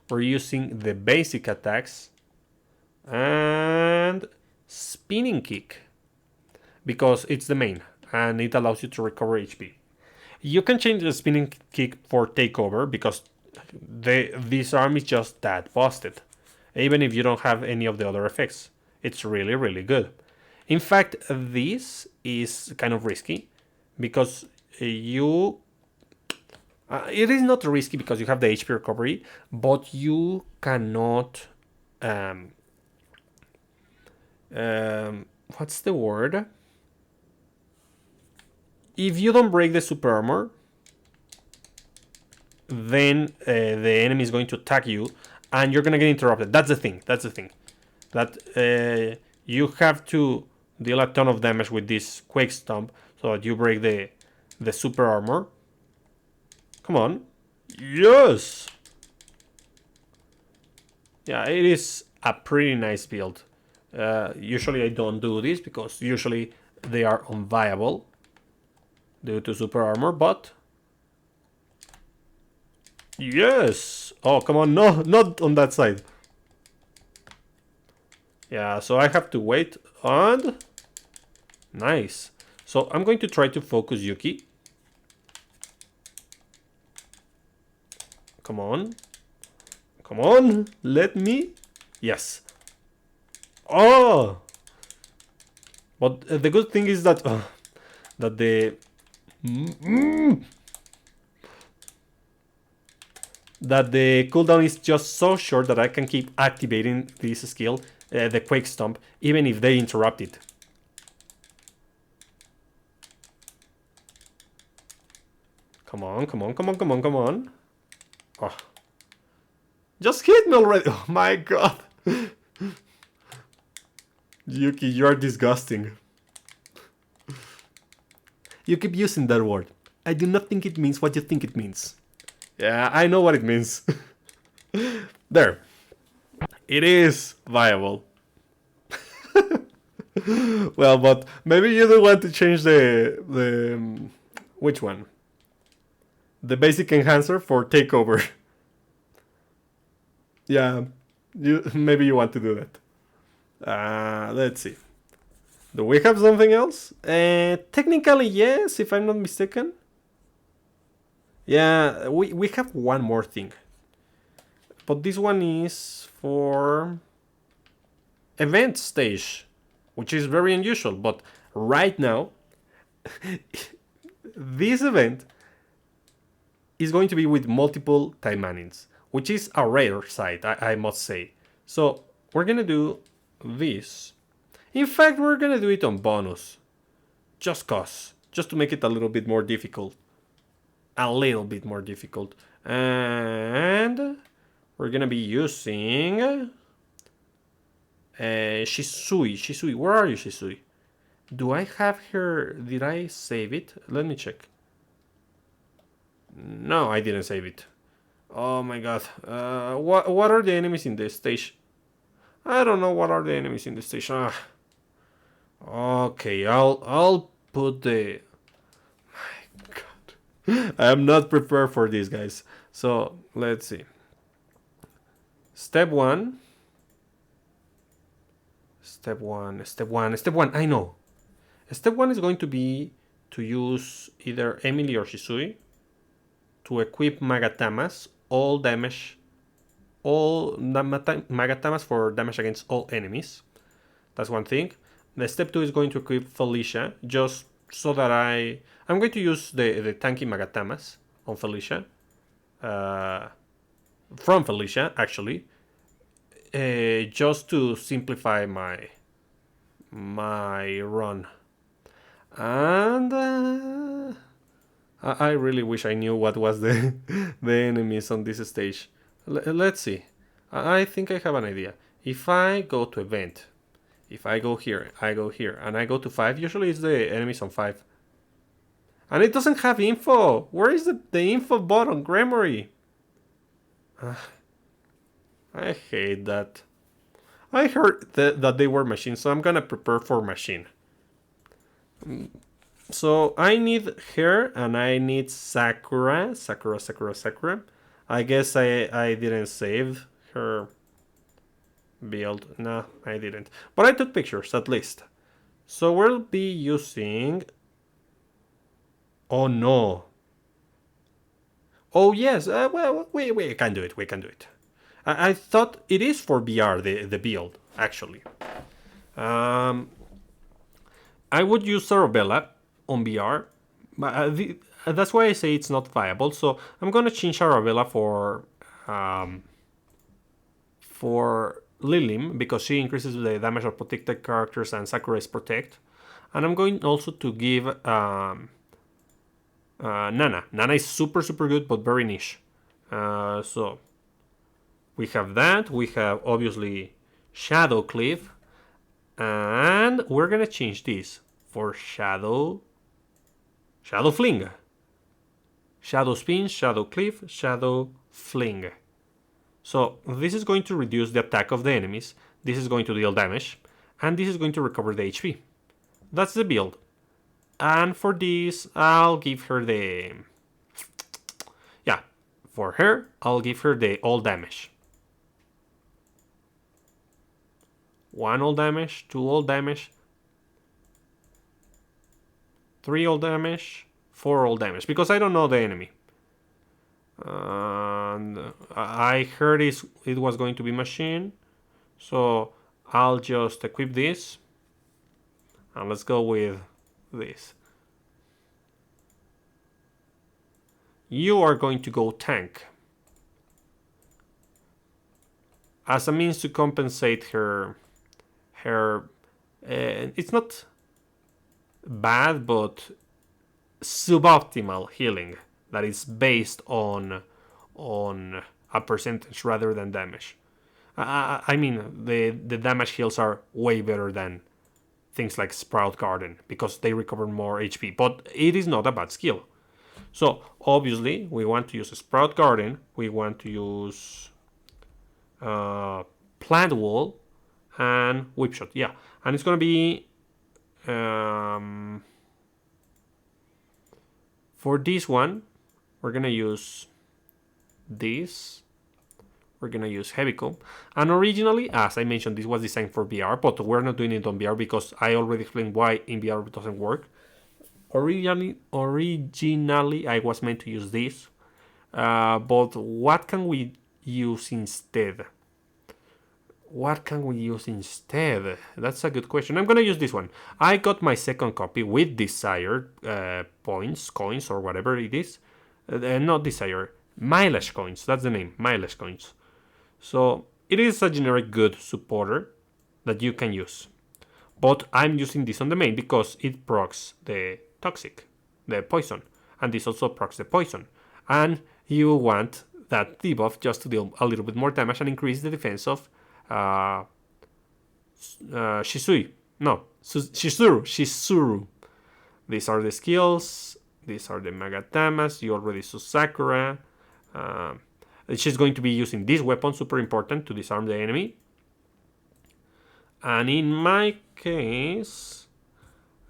We're using the basic attacks and Spinning Kick because it's the main and it allows you to recover HP. You can change the Spinning Kick for Takeover because this arm is just that busted, even if you don't have any of the other effects. It's really, really good. In fact, this is kind of risky because it is not risky because you have the HP recovery, but you cannot what's the word? If you don't break the super armor, then the enemy is going to attack you and you're gonna get interrupted. That's the thing. That you have to deal a ton of damage with this Quake Stomp so that you break the super armor. Come on. Yes! Yeah, it is a pretty nice build. Usually I don't do this because usually they are unviable due to super armor, but yes! Oh, come on, no, not on that side. Yeah, so I have to wait and nice. So I'm going to try to focus Yuki. Come on, let me. Yes. Oh, but the good thing is that that the cooldown is just so short that I can keep activating this skill, the Quake Stomp, even if they interrupt it. Come on. Oh. Just hit me already. Oh my god. Yuki, you're disgusting. You keep using that word. I do not think it means what you think it means. Yeah, I know what it means. There. It is viable. Well, but maybe you don't want to change the which one? The basic enhancer for takeover. Yeah, maybe you want to do that. Let's see. Do we have something else? Technically, yes, if I'm not mistaken. Yeah, we have one more thing. But this one is for event stage, which is very unusual. But right now, this event is going to be with multiple Taimanins, which is a rare sight, I must say. So we're gonna do this. In fact, we're gonna do it on bonus. Just to make it a little bit more difficult. And we're gonna be using Shisui. Where are you, Shisui? Do I have her? Did I save it? Let me check. No, I didn't save it. Oh my god. What are the enemies in this stage? I don't know what are the enemies in the stage. Okay, I'll put the. My god, I am not prepared for this, guys. So let's see. Step one. I know. Step one is going to be to use either Emily or Shisui to equip Magatamas, Magatamas for damage against all enemies. That's one thing. The step 2 is going to equip Felicia, just so that I'm going to use the tanky Magatamas on Felicia. Uh, from Felicia, actually. Just to simplify my run. And I really wish I knew what was the the enemies on this stage. Let's see. I think I have an idea. If I go to event, if I go here, and I go to 5, usually it's the enemies on 5. And it doesn't have info. Where is the info button, Gremory? I hate that. I heard that they were machines, so I'm gonna prepare for machine. So I need her and I need Sakura. Sakura. I guess I didn't save her build. No, I didn't. But I took pictures at least. So we'll be using... Oh no. Oh yes, well, we can do it. I thought it is for BR, the build, actually. I would use Arabella on BR. But that's why I say it's not viable. So I'm gonna change Arabella for Lilim because she increases the damage of protected characters and Sakura is protect. And I'm going also to give Nana. Nana is super good but very niche. So we have that. We have obviously Shadow Cliff. And we're gonna change this for Shadow Fling. Shadow Spin, Shadow Cliff, Shadow Fling. So this is going to reduce the attack of the enemies. This is going to deal damage. And this is going to recover the HP. That's the build. And for this, I'll give her the... Yeah, for her, I'll give her the all damage. 1 all damage, 2 all damage, 3 all damage, 4 all damage. Because I don't know the enemy. And I heard it was going to be machine. So I'll just equip this. And let's go with this. You are going to go tank. As a means to compensate her it's not bad but suboptimal healing that is based on a percentage rather than damage. I mean the damage heals are way better than things like Sprout Garden because they recover more HP, but it is not a bad skill. So obviously we want to use a Sprout Garden, we want to use Plant Wall and Whip Shot. Yeah, and it's gonna be for this one we're gonna use this. We're gonna use Heavy Comb. And originally, as I mentioned, this was designed for VR, but we're not doing it on VR because I already explained why in VR it doesn't work. Originally I was meant to use this, but what can we use instead? That's a good question. I'm gonna use this one. I got my second copy with desired coins, or whatever it is. Not desired, mileage coins. That's the name, mileage coins. So it is a generic good supporter that you can use. But I'm using this on the main because it procs the toxic, the poison. And this also procs the poison. And you want that debuff just to deal a little bit more damage and increase the defense of Shizuru. These are the skills. These are the Magatamas. You already saw Sakura. She's going to be using this weapon, super important, to disarm the enemy. And in my case,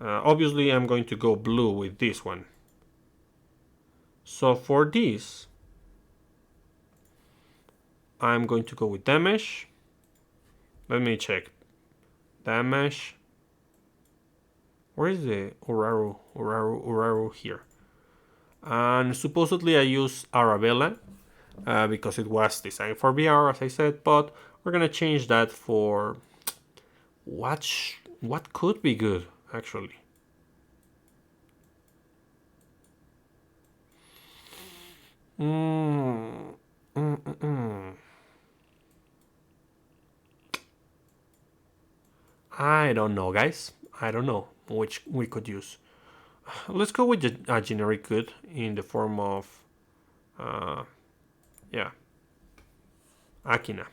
obviously I'm going to go blue with this one. So for this, I'm going to go with damage. Let me check. Damage. Where is the Uraru here? And supposedly I use Arabella because it was designed for VR, as I said, but we're gonna change that for what could be good actually. Mm, mm, mm, mm. I don't know, guys. I don't know which we could use. Let's go with a generic good in the form of, uh, yeah, Akina.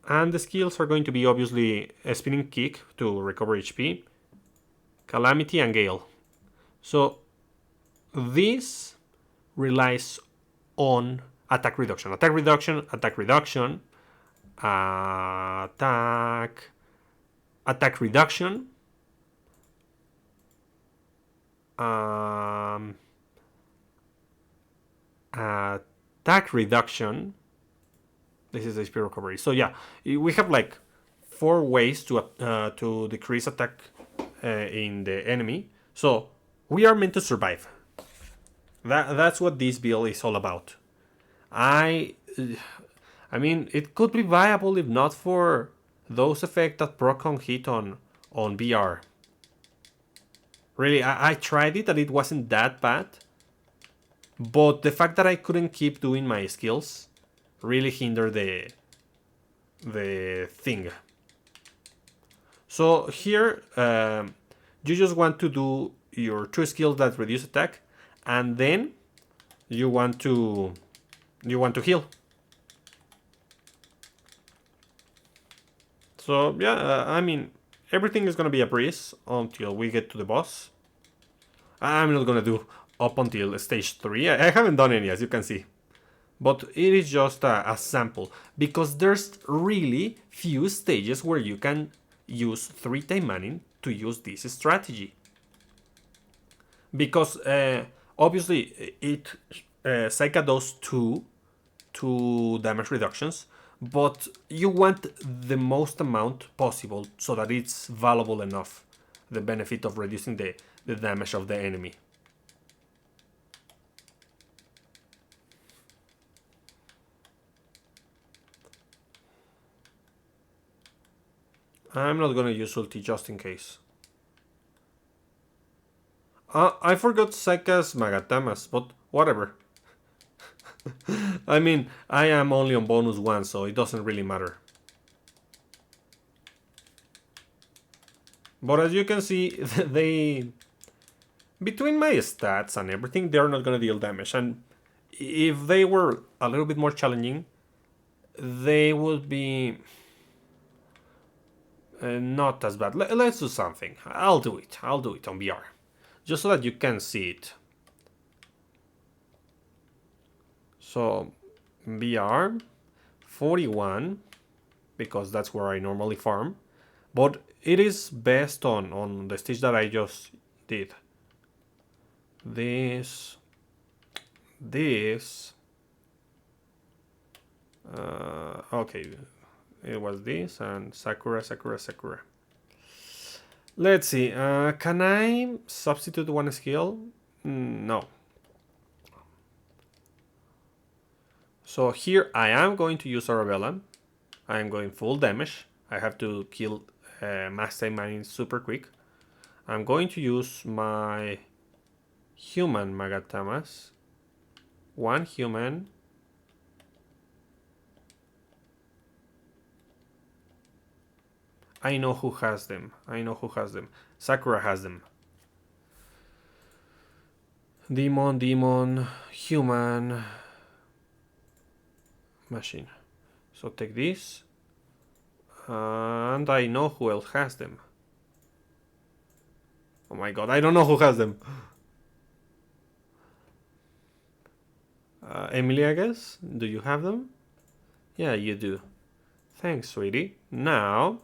And the skills are going to be obviously a spinning kick to recover HP, calamity, and gale. So this relies on attack reduction, attack reduction, attack reduction, attack, attack reduction, um, attack reduction. This is HP recovery. So yeah, we have like 4 ways to decrease attack in the enemy. So we are meant to survive. That's what this build is all about. I I mean, it could be viable if not for those effects that Procon hit on BR. Really, I tried it and it wasn't that bad. But the fact that I couldn't keep doing my skills really hindered the thing. So here, you just want to do your 2 skills that reduce attack, and then you want to heal. So yeah, I mean, everything is gonna be a breeze until we get to the boss. I'm not gonna do up until stage 3. I haven't done any, as you can see. But it is just a sample, because there's really few stages where you can use 3 Taimanin to use this strategy. Because obviously Saika does two damage reductions, but you want the most amount possible so that it's valuable enough, the benefit of reducing the damage of the enemy. I'm not gonna use ulti just in case. I forgot Saika's Magatamas, but whatever. I mean, I am only on bonus 1, so it doesn't really matter. But as you can see, they... Between my stats and everything, they're not gonna deal damage. And if they were a little bit more challenging, they would be... not as bad. Let's do something. I'll do it on VR. Just so that you can see it. So, VR 41, because that's where I normally farm. But it is best on the stage that I just did. This. Okay, it was this and Sakura. Let's see. Can I substitute one skill? No. So here I am going to use Arabella. I am going full damage. I have to kill Max Taimanin super quick. I'm going to use my human Magatamas. 1 human. I know who has them. Sakura has them. Demon, human, machine. So take this. And I know who else has them. Oh my god, I don't know who has them. Emily, I guess? Do you have them? Yeah, you do. Thanks, sweetie. Now...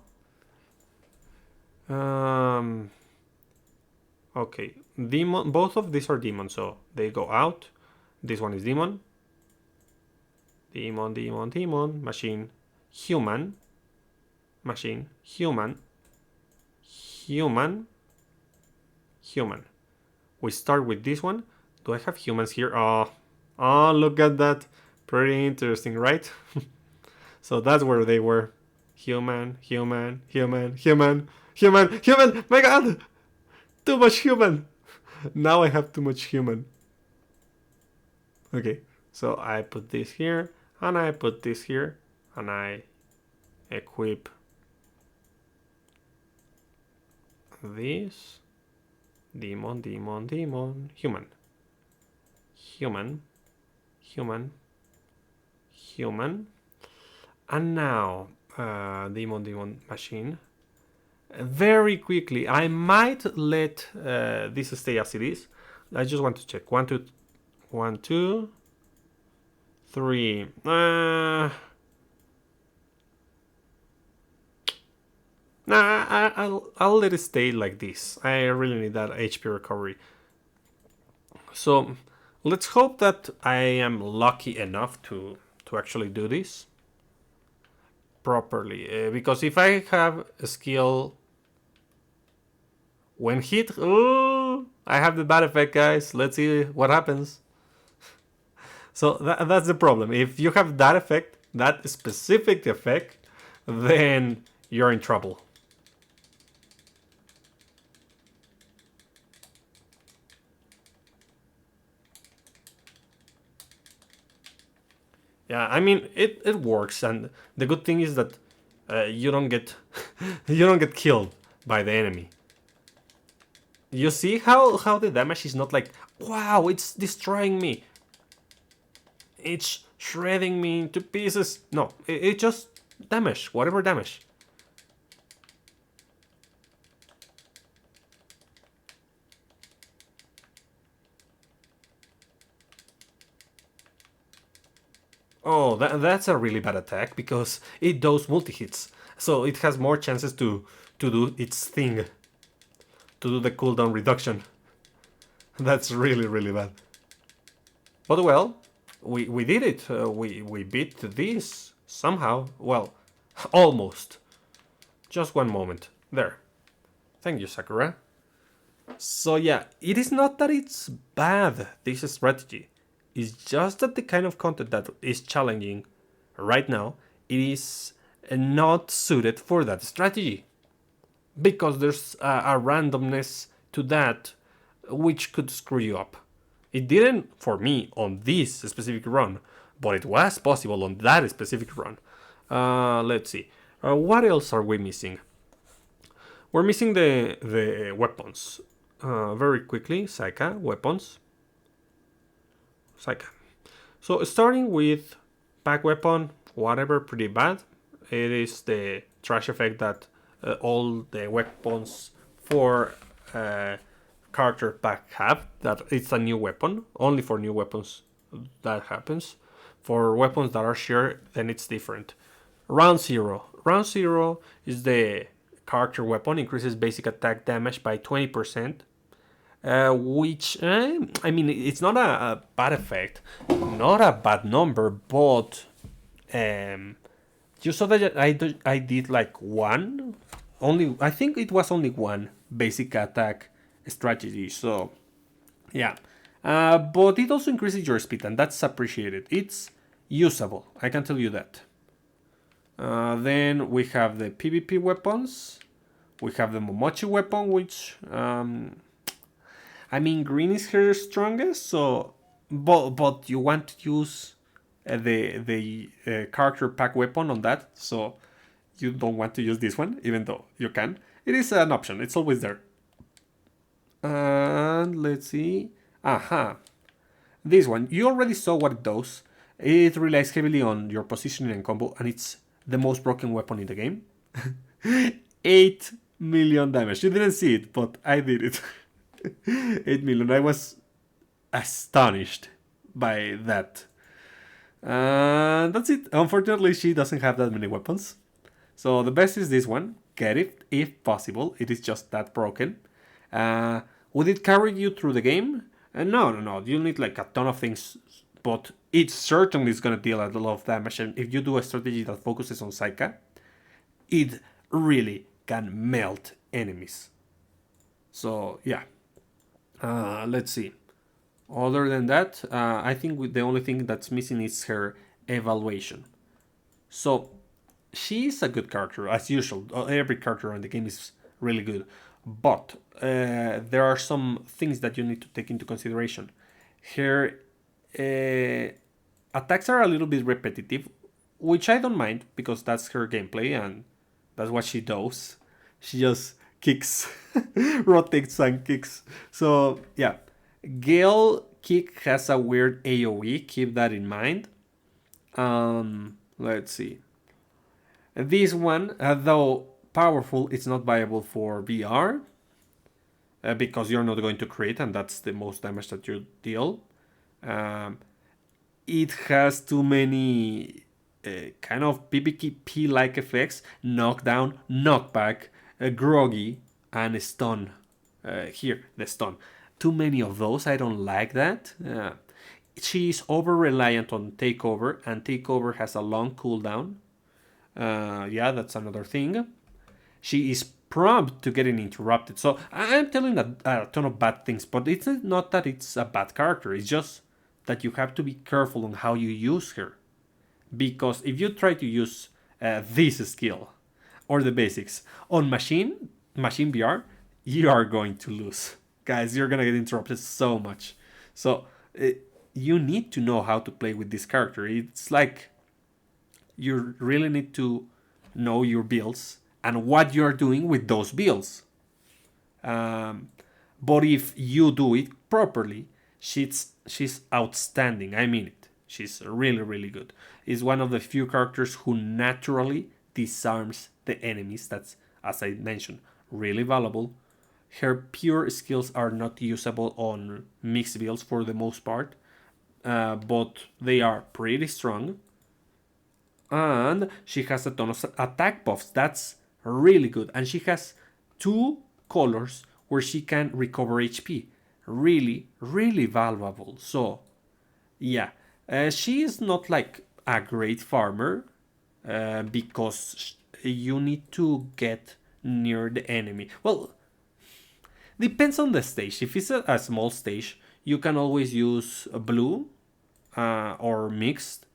okay, demon. Both of these are demons, so they go out. This one is demon. Demon. Machine. Human. Machine. Human. We start with this one. Do I have humans here? Oh, look at that. Pretty interesting, right? So that's where they were. Human. My god! Too much human! Now I have too much human. Okay, So I put this here, and I put this here, and I equip this. Demon, demon, demon, human. Human, human, human. And now, demon, demon, machine. Very quickly, I might let this stay as it is. I just want to check. 1, 2, 3. Nah, I'll let it stay like this. I really need that HP recovery. So let's hope that I am lucky enough to actually do this properly. Because if I have a skill when hit, oh, I have the bad effect, guys. Let's see what happens. So that's the problem. If you have that effect, that specific effect, then you're in trouble. Yeah, I mean it works, and the good thing is that you don't get you don't get killed by the enemy. You see how the damage is not like, wow, it's destroying me, it's shredding me into pieces. No, it just damage, whatever damage. Oh, that's a really bad attack because it does multi-hits. So it has more chances to do its thing. To do the cooldown reduction. That's really, really bad. But well, we did it. We beat this somehow. Well, almost. Just one moment. There. Thank you, Sakura. So yeah, it is not that it's bad, this strategy. It's just that the kind of content that is challenging right now, it is not suited for that strategy. Because there's a randomness to that which could screw you up. It didn't for me on this specific run, but it was possible on that specific run. Let's see. What else are we missing? We're missing the weapons. Very quickly, Saika, weapons. Saika. So starting with pack weapon, whatever, pretty bad. It is the trash effect that all the weapons for character pack have. That it's a new weapon, only for new weapons that happens. For weapons that are shared, then it's different. Round 0. Round 0 is the character weapon, increases basic attack damage by 20%. Which, I mean, it's not a bad effect, not a bad number, but you saw that I did like one, only, I think it was only one basic attack strategy, so yeah. But it also increases your speed, and that's appreciated. It's usable, I can tell you that. Then we have the PvP weapons. We have the Momochi weapon, which I mean, green is her strongest, so but you want to use the character pack weapon on that, so you don't want to use this one, even though you can. It is an option. It's always there. And let's see. Aha. This one. You already saw what it does. It relies heavily on your positioning and combo, and it's the most broken weapon in the game. 8 million damage. You didn't see it, but I did it. 8 million. I was astonished by that. That's it. Unfortunately, she doesn't have that many weapons. So the best is this one. Get it if possible. It is just that broken. Would it carry you through the game? No. You need like a ton of things, but it certainly is going to deal a lot of damage. And if you do a strategy that focuses on Saika, it really can melt enemies. So yeah. Let's see. Other than that, I think the only thing that's missing is her evaluation. So she is a good character as usual. Every character in the game is really good, but there are some things that you need to take into consideration. Her attacks are a little bit repetitive, which I don't mind because that's her gameplay and that's what she does. She just kicks, rotates and kicks. So yeah, Gale kick has a weird AOE. Keep that in mind. Let's see. This one, though powerful, it's not viable for VR because you're not going to crit, and that's the most damage that you deal. Um, it has too many kind of PvP like effects: knockdown, knockback, groggy, and stun. Here, the stun. Too many of those. I don't like that. She is over reliant on takeover, and takeover has a long cooldown. Yeah, that's another thing. She is prompt to getting interrupted. So I'm telling a ton of bad things, but it's not that it's a bad character. It's just that you have to be careful on how you use her. Because if you try to use this skill or the basics on machine VR, you are going to lose. Guys, you're gonna get interrupted so much. So you need to know how to play with this character. It's like you really need to know your builds and what you're doing with those builds. Um, but if you do it properly, she's outstanding. I mean it. She's really really good. Is one of the few characters who naturally disarms the enemies. That's, as I mentioned, really valuable. Her pure skills are not usable on mixed builds for the most part, but they are pretty strong. And she has a ton of attack buffs. That's really good. And she has two colors where she can recover HP. Really, really valuable. So, yeah, she is not like a great farmer because you need to get near the enemy. Well, depends on the stage. If it's a small stage, you can always use blue or mixed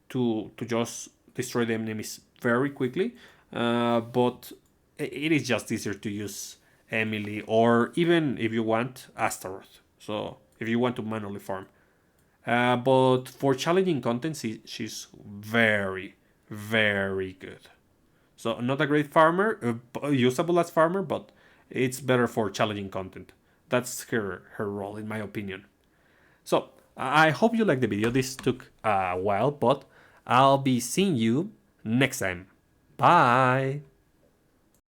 to just destroy the enemies very quickly. But it is just easier to use Emily or even if you want Astaroth. So if you want to manually farm. But for challenging content, she's very, very good. So not a great farmer, usable as farmer, but it's better for challenging content. That's her role, in my opinion. So I hope you liked the video. This took a while, but I'll be seeing you next time. Bye.